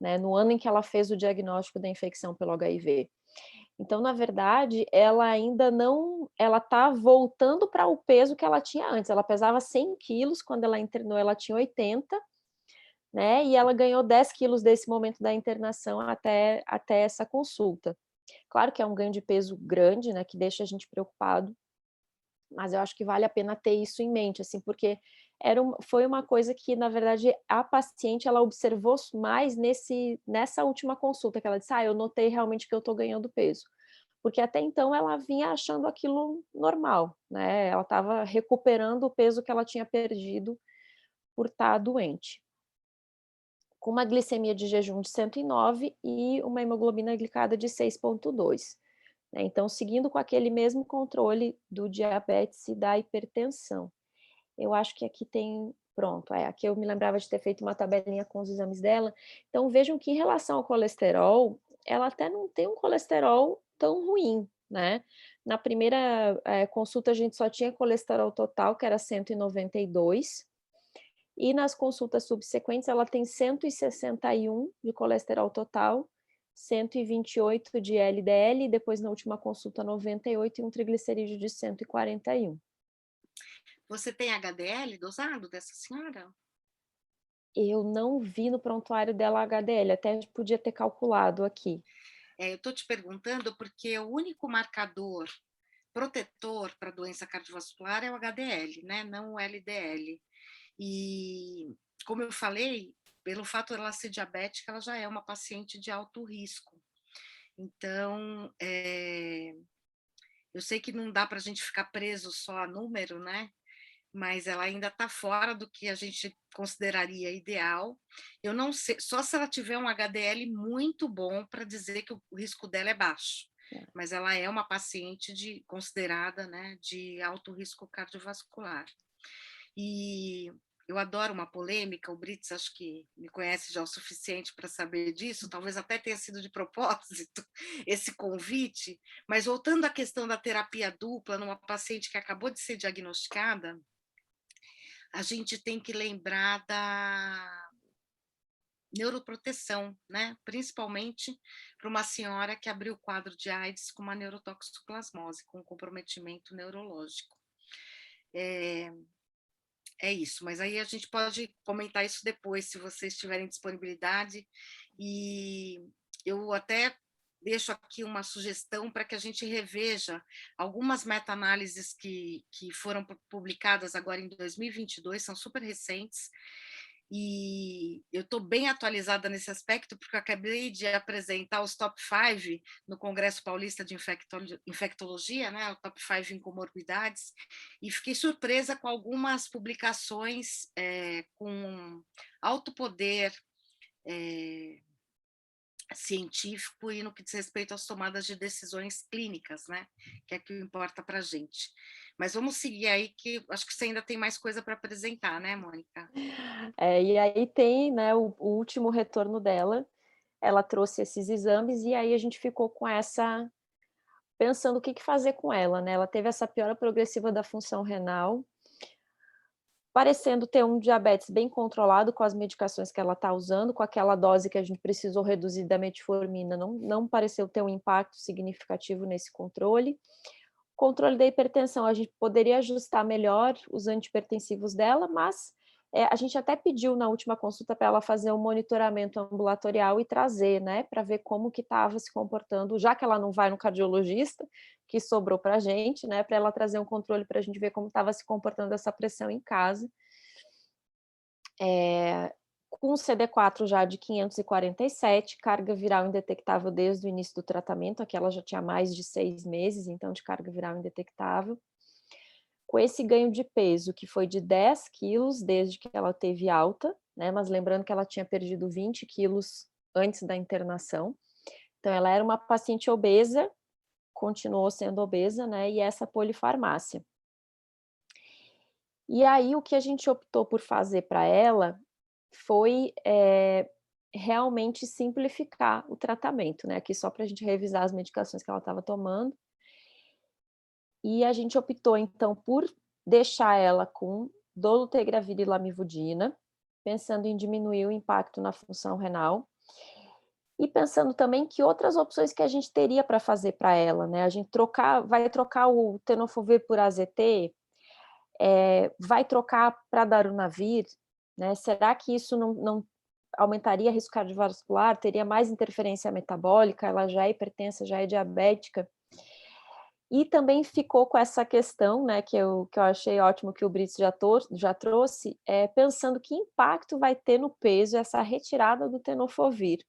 [SPEAKER 3] né, no ano em que ela fez o diagnóstico da infecção pelo HIV. Então, na verdade, ela ainda não, ela está voltando para o peso que ela tinha antes. Ela pesava 100 quilos, quando ela internou ela tinha 80, né, e ela ganhou 10 quilos desse momento da internação até essa consulta. Claro que é um ganho de peso grande, né, que deixa a gente preocupado, mas eu acho que vale a pena ter isso em mente, assim, porque foi uma coisa que, na verdade, a paciente, ela observou mais nessa última consulta, que ela disse, eu notei realmente que eu estou ganhando peso. Porque até então ela vinha achando aquilo normal, né, ela estava recuperando o peso que ela tinha perdido por estar doente. Com uma glicemia de jejum de 109 e uma hemoglobina glicada de 6,2. Né? Então, seguindo com aquele mesmo controle do diabetes e da hipertensão. Eu acho que aqui tem, pronto, aqui eu me lembrava de ter feito uma tabelinha com os exames dela. Então, vejam que em relação ao colesterol, ela até não tem um colesterol tão ruim, né? Na primeira consulta, a gente só tinha colesterol total, que era 192, e nas consultas subsequentes ela tem 161 de colesterol total, 128 de LDL, e depois na última consulta 98 e um triglicerídeo de 141.
[SPEAKER 2] Você tem HDL dosado dessa senhora?
[SPEAKER 3] Eu não vi no prontuário dela HDL, até podia ter calculado aqui.
[SPEAKER 2] Eu estou te perguntando porque o único marcador protetor para doença cardiovascular é o HDL, né? Não o LDL. E, como eu falei, pelo fato de ela ser diabética, ela já é uma paciente de alto risco. Então, eu sei que não dá para a gente ficar preso só a número, né? Mas ela ainda está fora do que a gente consideraria ideal. Eu não sei, só se ela tiver um HDL muito bom para dizer que o risco dela é baixo. Mas ela é uma paciente considerada, né, de alto risco cardiovascular. E eu adoro uma polêmica, o Brits acho que me conhece já o suficiente para saber disso, talvez até tenha sido de propósito esse convite, mas voltando à questão da terapia dupla numa paciente que acabou de ser diagnosticada, a gente tem que lembrar da neuroproteção, né? Principalmente para uma senhora que abriu o quadro de AIDS com uma neurotoxoplasmose, com comprometimento neurológico. É isso, mas aí a gente pode comentar isso depois, se vocês tiverem disponibilidade, e eu até deixo aqui uma sugestão para que a gente reveja algumas meta-análises que foram publicadas agora em 2022, são super recentes, e eu estou bem atualizada nesse aspecto, porque eu acabei de apresentar os top 5 no Congresso Paulista de Infectologia, né, o top 5 em comorbidades, e fiquei surpresa com algumas publicações com alto poder científico e no que diz respeito às tomadas de decisões clínicas, né, que é o que importa para a gente. Mas vamos seguir aí, que acho que você ainda tem mais coisa para apresentar, né, Mônica?
[SPEAKER 3] E aí tem, né, o último retorno dela, ela trouxe esses exames e aí a gente ficou com pensando o que fazer com ela, né? Ela teve essa piora progressiva da função renal, parecendo ter um diabetes bem controlado com as medicações que ela está usando, com aquela dose que a gente precisou reduzir da metformina, não pareceu ter um impacto significativo nesse controle. Controle da hipertensão, a gente poderia ajustar melhor os antihipertensivos dela, mas a gente até pediu na última consulta para ela fazer um monitoramento ambulatorial e trazer, né, para ver como que estava se comportando, já que ela não vai no cardiologista, que sobrou para a gente, né, para ela trazer um controle para a gente ver como estava se comportando essa pressão em casa. Com o CD4 já de 547, carga viral indetectável desde o início do tratamento, aqui ela já tinha mais de 6 meses, então de carga viral indetectável. Com esse ganho de peso, que foi de 10 quilos desde que ela teve alta, né, mas lembrando que ela tinha perdido 20 quilos antes da internação. Então ela era uma paciente obesa, continuou sendo obesa, né, e essa polifarmácia. E aí o que a gente optou por fazer para ela foi, realmente simplificar o tratamento, né, aqui só para a gente revisar as medicações que ela estava tomando. E a gente optou então por deixar ela com dolutegravir e lamivudina, pensando em diminuir o impacto na função renal, e pensando também que outras opções que a gente teria para fazer para ela, né, a gente vai trocar o tenofovir por AZT, vai trocar para darunavir, né, será que isso não aumentaria risco cardiovascular, teria mais interferência metabólica, ela já é hipertensa, já é diabética. E também ficou com essa questão, né, que eu achei ótimo que o Brits já trouxe, pensando que impacto vai ter no peso essa retirada do tenofovir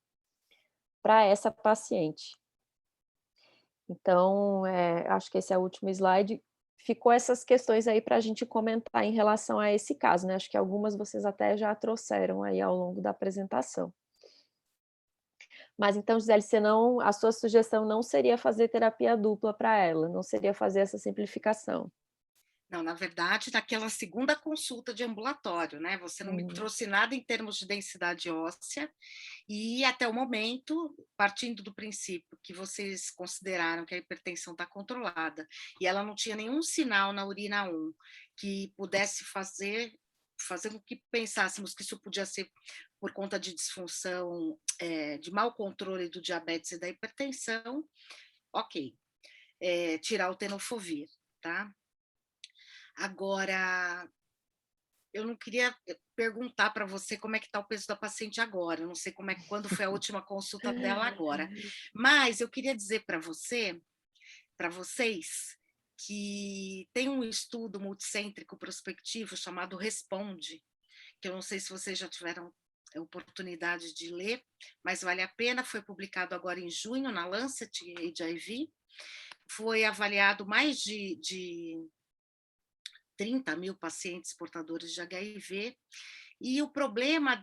[SPEAKER 3] para essa paciente. Então, acho que esse é o último slide. Ficou essas questões aí para a gente comentar em relação a esse caso, né? Acho que algumas vocês até já trouxeram aí ao longo da apresentação. Mas então, Gisele, a sua sugestão não seria fazer terapia dupla para ela, não seria fazer essa simplificação.
[SPEAKER 2] Não, na verdade, naquela segunda consulta de ambulatório, né? Você não me trouxe nada em termos de densidade óssea, e até o momento, partindo do princípio que vocês consideraram que a hipertensão está controlada, e ela não tinha nenhum sinal na urina 1 que pudesse fazer com que pensássemos que isso podia ser por conta de disfunção, de mau controle do diabetes e da hipertensão, ok, tirar o tenofovir, tá? Agora, eu não queria perguntar para você como é que está o peso da paciente agora, eu não sei quando foi a última consulta dela agora, mas eu queria dizer para vocês, que tem um estudo multicêntrico prospectivo chamado RESPONDE, que eu não sei se vocês já tiveram a oportunidade de ler, mas vale a pena, foi publicado agora em junho na Lancet HIV, foi avaliado mais de 30 mil pacientes portadores de HIV, e o problema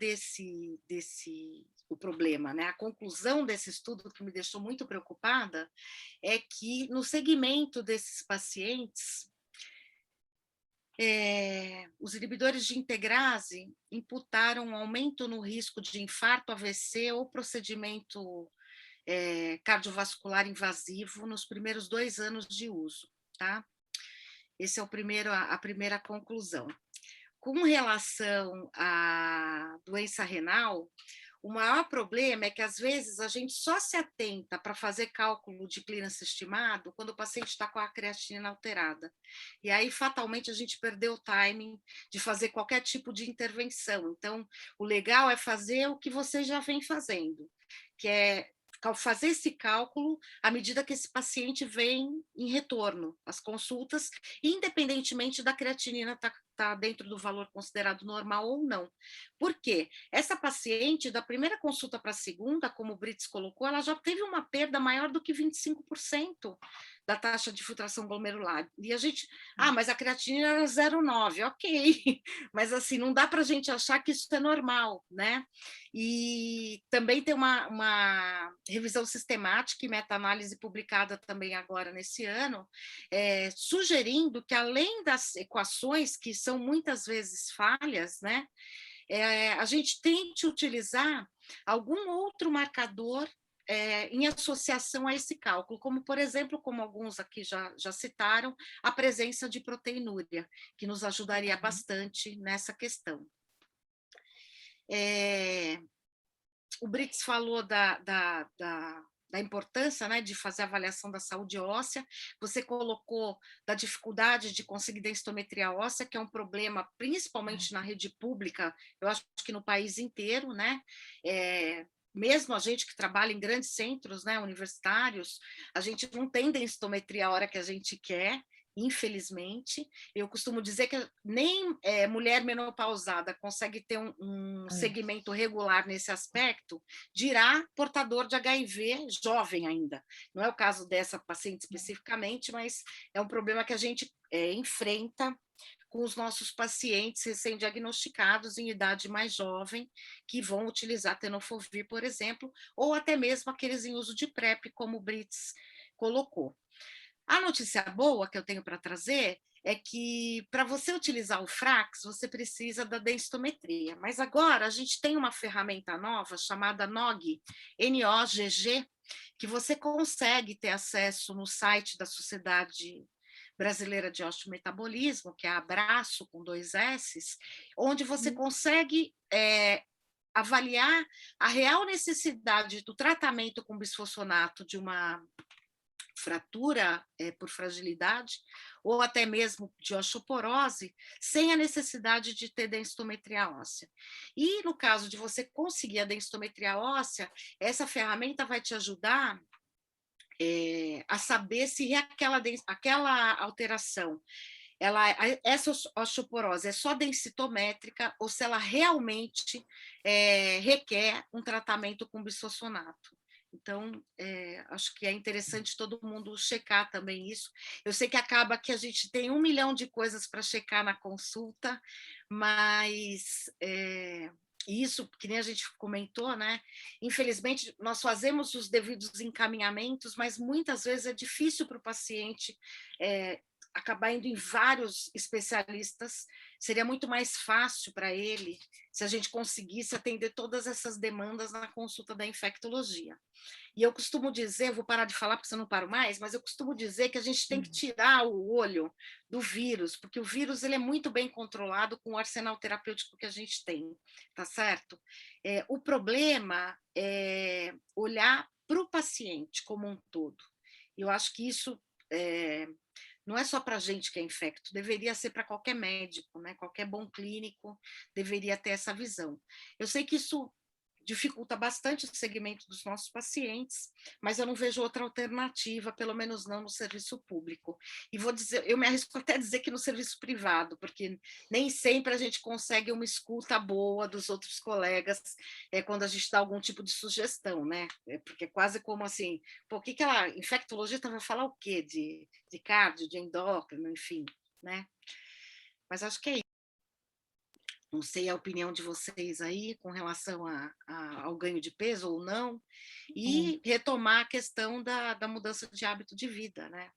[SPEAKER 2] né, a conclusão desse estudo que me deixou muito preocupada é que no segmento desses pacientes, os inibidores de integrase imputaram um aumento no risco de infarto, AVC ou procedimento cardiovascular invasivo nos primeiros 2 anos de uso, tá? Esse é a primeira conclusão. Com relação à doença renal, o maior problema é que, às vezes, a gente só se atenta para fazer cálculo de clearance estimado quando o paciente está com a creatinina alterada. E aí, fatalmente, a gente perdeu o timing de fazer qualquer tipo de intervenção. Então, o legal é fazer o que você já vem fazendo, que é fazer esse cálculo à medida que esse paciente vem em retorno às consultas, independentemente da creatinina tá dentro do valor considerado normal ou não. Por quê? Essa paciente, da primeira consulta para a segunda, como o Brits colocou, ela já teve uma perda maior do que 25% da taxa de filtração glomerular. E a gente, mas a creatinina era 0,9, ok, mas assim, não dá para a gente achar que isso é normal, né? E também tem uma revisão sistemática e meta-análise publicada também agora nesse ano, sugerindo que, além das equações, que são muitas vezes falhas, né, a gente tente utilizar algum outro marcador em associação a esse cálculo, como, por exemplo, como alguns aqui já citaram, a presença de proteinúria, que nos ajudaria bastante nessa questão. O Brits falou da importância, né, de fazer a avaliação da saúde óssea, você colocou da dificuldade de conseguir densitometria óssea, que é um problema principalmente na rede pública, eu acho que no país inteiro, né, mesmo a gente que trabalha em grandes centros, né, universitários, a gente não tem densitometria a hora que a gente quer, infelizmente. Eu costumo dizer que nem mulher menopausada consegue ter um segmento regular nesse aspecto, dirá portador de HIV jovem ainda. Não é o caso dessa paciente especificamente, mas é um problema que a gente enfrenta com os nossos pacientes recém-diagnosticados em idade mais jovem, que vão utilizar tenofovir, por exemplo, ou até mesmo aqueles em uso de PrEP, como o Brits colocou. A notícia boa que eu tenho para trazer é que, para você utilizar o Frax, você precisa da densitometria. Mas agora a gente tem uma ferramenta nova chamada NOGG, N-O-G-G, que você consegue ter acesso no site da Sociedade Brasileira de Osteometabolismo, que é Abraço com 2 S's, onde você consegue avaliar a real necessidade do tratamento com bisfosfonato de uma fratura por fragilidade, ou até mesmo de osteoporose, sem a necessidade de ter densitometria óssea. E no caso de você conseguir a densitometria óssea, essa ferramenta vai te ajudar a saber se aquela alteração, essa osteoporose é só densitométrica ou se ela realmente requer um tratamento com bisfosfonato. Então, acho que é interessante todo mundo checar também isso. Eu sei que acaba que a gente tem 1 milhão de coisas para checar na consulta, mas isso, que nem a gente comentou, né? Infelizmente, nós fazemos os devidos encaminhamentos, mas muitas vezes é difícil para o paciente acabar indo em vários especialistas. Seria muito mais fácil para ele se a gente conseguisse atender todas essas demandas na consulta da infectologia. E eu costumo dizer, vou parar de falar porque você não paro mais, mas eu costumo dizer que a gente tem que tirar o olho do vírus, porque o vírus ele é muito bem controlado com o arsenal terapêutico que a gente tem, tá certo? O problema é olhar para o paciente como um todo. Eu acho que isso não é só para a gente que é infecto, deveria ser para qualquer médico, né? Qualquer bom clínico deveria ter essa visão. Eu sei que isso dificulta bastante o segmento dos nossos pacientes, mas eu não vejo outra alternativa, pelo menos não no serviço público. E vou dizer, eu me arrisco até a dizer que no serviço privado, porque nem sempre a gente consegue uma escuta boa dos outros colegas quando a gente dá algum tipo de sugestão, né? Porque é quase como assim, por que a infectologista vai falar o quê? De cardio, de endócrino, enfim, né? Mas acho que é isso. Não sei a opinião de vocês aí com relação ao ganho de peso ou não, e retomar a questão da mudança de hábito de vida, né?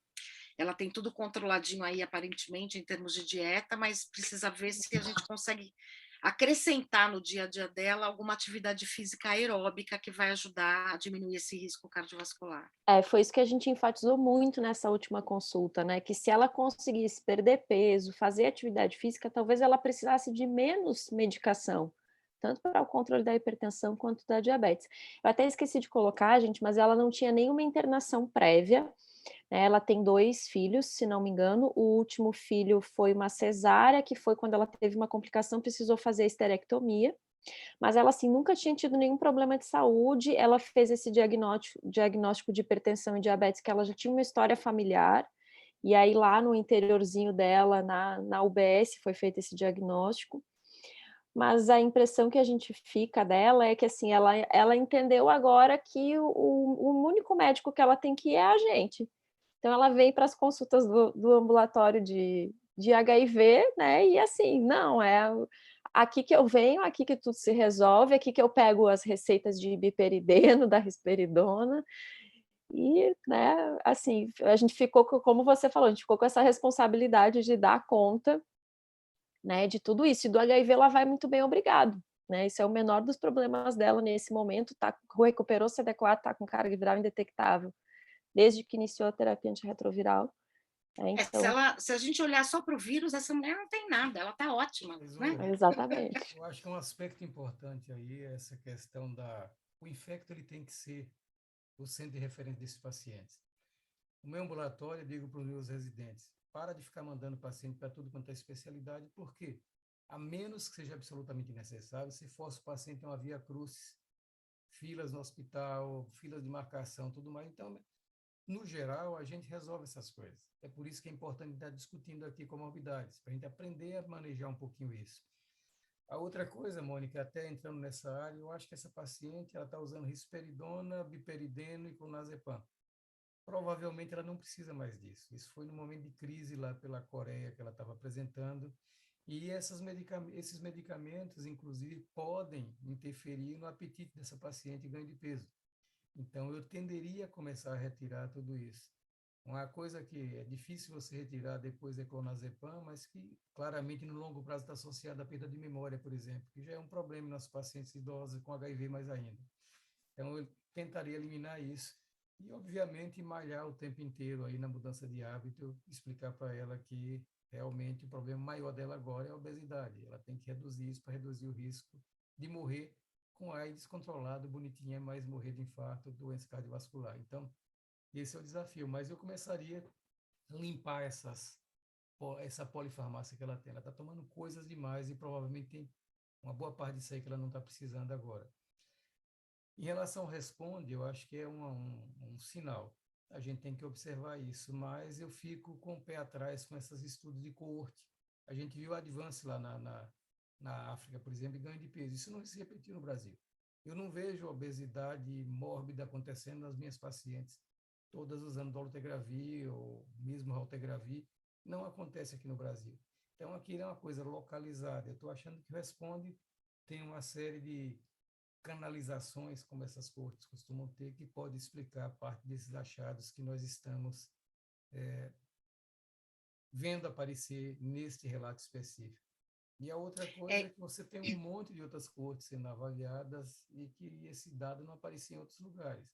[SPEAKER 2] Ela tem tudo controladinho aí, aparentemente, em termos de dieta, mas precisa ver se a gente consegue acrescentar no dia a dia dela alguma atividade física aeróbica que vai ajudar a diminuir esse risco cardiovascular.
[SPEAKER 3] Foi isso que a gente enfatizou muito nessa última consulta, né? Que se ela conseguisse perder peso, fazer atividade física, talvez ela precisasse de menos medicação, tanto para o controle da hipertensão quanto da diabetes. Eu até esqueci de colocar, gente, mas ela não tinha nenhuma internação prévia, né? Ela tem 2 filhos, se não me engano. O último filho foi uma cesárea, que foi quando ela teve uma complicação, precisou fazer a esterectomia. Mas ela, assim, nunca tinha tido nenhum problema de saúde. Ela fez esse diagnóstico de hipertensão e diabetes, que ela já tinha uma história familiar, e aí lá no interiorzinho dela, na UBS, foi feito esse diagnóstico. Mas a impressão que a gente fica dela é que, assim, ela entendeu agora que o único médico que ela tem que ir é a gente. Então ela vem para as consultas do ambulatório de HIV, né, e assim, não, aqui que eu venho, aqui que tudo se resolve, aqui que eu pego as receitas de biperideno, da risperidona, e, né, assim, a gente ficou, como você falou, a gente ficou com essa responsabilidade de dar conta, né, de tudo isso, e do HIV ela vai muito bem, obrigado, né, esse é o menor dos problemas dela nesse momento, recuperou CD4, tá com carga viral indetectável, desde que iniciou a terapia antirretroviral. Então...
[SPEAKER 2] se a gente olhar só para o vírus, essa mulher não tem nada, ela está ótima, né?
[SPEAKER 3] Exatamente.
[SPEAKER 1] Eu acho que um aspecto importante aí é essa questão o infecto ele tem que ser o centro de referência desses pacientes. No meu ambulatório, eu digo para os meus residentes, para de ficar mandando paciente para tudo quanto é especialidade, porque a menos que seja absolutamente necessário, se força o paciente a uma via crucis, filas no hospital, filas de marcação, tudo mais. Então, no geral, a gente resolve essas coisas. É por isso que é importante estar discutindo aqui comorbidades, para a gente aprender a manejar um pouquinho isso. A outra coisa, Mônica, até entrando nessa área, eu acho que essa paciente ela está usando risperidona, biperideno e clonazepam. Provavelmente ela não precisa mais disso. Isso foi no momento de crise lá pela Coreia que ela estava apresentando. E esses medicamentos, inclusive, podem interferir no apetite dessa paciente e ganho de peso. Então, eu tenderia a começar a retirar tudo isso. Uma coisa que é difícil você retirar depois é clonazepam, mas que claramente no longo prazo está associada à perda de memória, por exemplo, que já é um problema nos pacientes idosos com HIV mais ainda. Então, eu tentaria eliminar isso e, obviamente, malhar o tempo inteiro aí na mudança de hábito, explicar para ela que realmente o problema maior dela agora é a obesidade. Ela tem que reduzir isso para reduzir o risco de morrer com AIDS controlado, bonitinha, mas morrer de infarto, doença cardiovascular. Então, esse é o desafio, mas eu começaria a limpar essa polifarmácia que ela tem. Ela está tomando coisas demais e provavelmente tem uma boa parte disso aí que ela não está precisando agora. Em relação ao Responde, eu acho que é um sinal. A gente tem que observar isso, mas eu fico com o pé atrás com esses estudos de coorte. A gente viu o Advance lá na África, por exemplo, e ganho de peso. Isso não se repetiu no Brasil. Eu não vejo obesidade mórbida acontecendo nas minhas pacientes, todas usando dolutegravir ou mesmo raltegravir. Não acontece aqui no Brasil. Então, aqui é uma coisa localizada. Eu estou achando que o Responde tem uma série de canalizações, como essas cortes costumam ter, que pode explicar parte desses achados que nós estamos vendo aparecer neste relato específico. E a outra coisa é que você tem um monte de outras cortes sendo avaliadas e que esse dado não aparecia em outros lugares.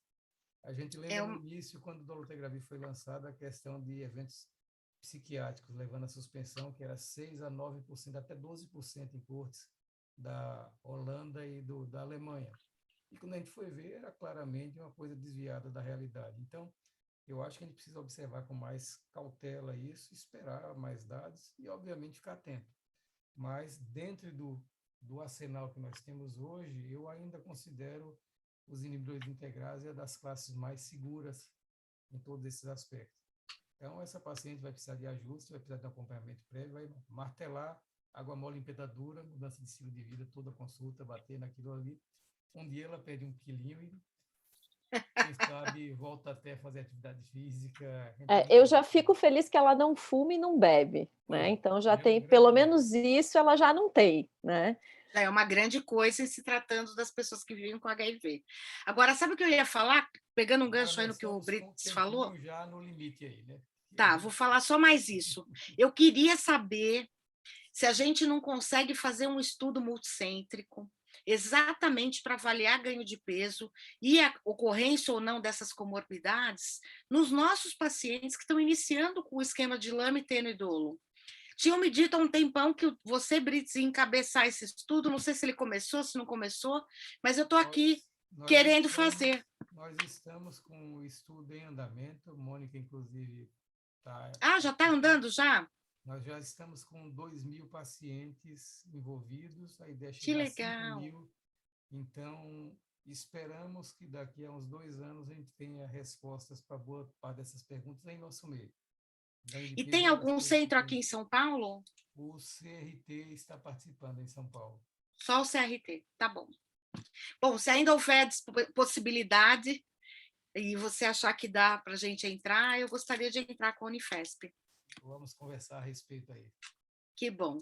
[SPEAKER 1] A gente lembra no início, quando o dolutegravir foi lançado, a questão de eventos psiquiátricos, levando a suspensão, que era 6% a 9%, até 12% em cortes da Holanda e da Alemanha. E quando a gente foi ver, era claramente uma coisa desviada da realidade. Então, eu acho que a gente precisa observar com mais cautela isso, esperar mais dados e, obviamente, ficar atento. Mas, dentro do arsenal que nós temos hoje, eu ainda considero os inibidores de integrase das classes mais seguras em todos esses aspectos. Então, essa paciente vai precisar de ajuste, vai precisar de acompanhamento prévio, vai martelar água mole em pedadura, mudança de estilo de vida, toda a consulta, bater naquilo ali. Um dia ela perde 1 quilinho e, quem sabe, volta até a fazer atividade física.
[SPEAKER 3] Eu já fico feliz que ela não fuma e não bebe, né? Então já tem, pelo menos isso ela já não tem, né?
[SPEAKER 2] Já é uma grande coisa em se tratando das pessoas que vivem com HIV. Agora, sabe o que eu ia falar? Pegando um gancho aí no que o Brits falou.
[SPEAKER 1] Já no limite aí, né?
[SPEAKER 2] Tá, vou falar só mais isso. Eu queria saber se a gente não consegue fazer um estudo multicêntrico exatamente para avaliar ganho de peso e a ocorrência ou não dessas comorbidades nos nossos pacientes que estão iniciando com o esquema de lame, e dolo. Tinham me dito há um tempão que você, Brits, ia encabeçar esse estudo, não sei se ele começou, se não começou, mas eu estou aqui querendo fazer.
[SPEAKER 1] Nós estamos com o estudo em andamento, Mônica, inclusive, está...
[SPEAKER 2] já está andando já?
[SPEAKER 1] Nós já estamos com 2.000 pacientes envolvidos, a ideia é chegar a 5.000. Então, esperamos que daqui a uns 2 anos a gente tenha respostas para boa parte dessas perguntas em nosso meio.
[SPEAKER 2] E tem algum centro aqui em São Paulo?
[SPEAKER 1] O CRT está participando em São Paulo.
[SPEAKER 2] Só o CRT, tá bom. Bom, se ainda houver possibilidade e você achar que dá para a gente entrar, eu gostaria de entrar com a Unifesp.
[SPEAKER 1] Vamos conversar a respeito aí.
[SPEAKER 2] Que bom.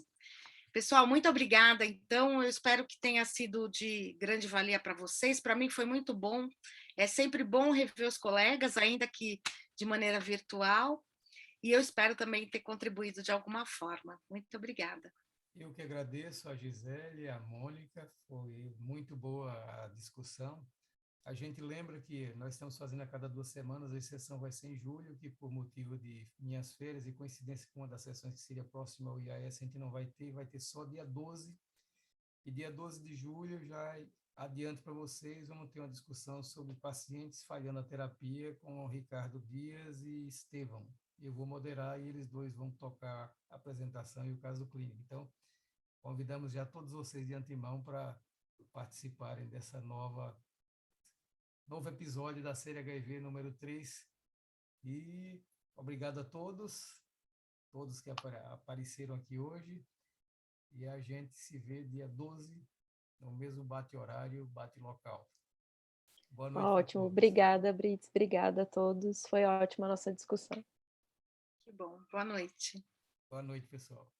[SPEAKER 2] Pessoal, muito obrigada. Então, eu espero que tenha sido de grande valia para vocês. Para mim foi muito bom. É sempre bom rever os colegas, ainda que de maneira virtual. E eu espero também ter contribuído de alguma forma. Muito obrigada.
[SPEAKER 1] Eu que agradeço a Gisele, a Mônica. Foi muito boa a discussão. A gente lembra que nós estamos fazendo a cada 2 semanas, a sessão vai ser em julho, que por motivo de minhas férias e coincidência com uma das sessões que seria próxima ao IAS, a gente não vai ter só dia 12. E dia 12 de julho, já adianto para vocês, vamos ter uma discussão sobre pacientes falhando a terapia com o Ricardo Dias e Estevão. Eu vou moderar e eles dois vão tocar a apresentação e o caso clínico. Então, convidamos já todos vocês de antemão para participarem dessa novo episódio da série HIV número 3. E obrigado a todos que apareceram aqui hoje. E a gente se vê dia 12, no mesmo bate-horário, bate-local. Boa noite.
[SPEAKER 3] Ótimo, obrigada, Brits. Obrigada a todos. Foi ótima a nossa discussão.
[SPEAKER 2] Que bom. Boa noite.
[SPEAKER 1] Boa noite, pessoal.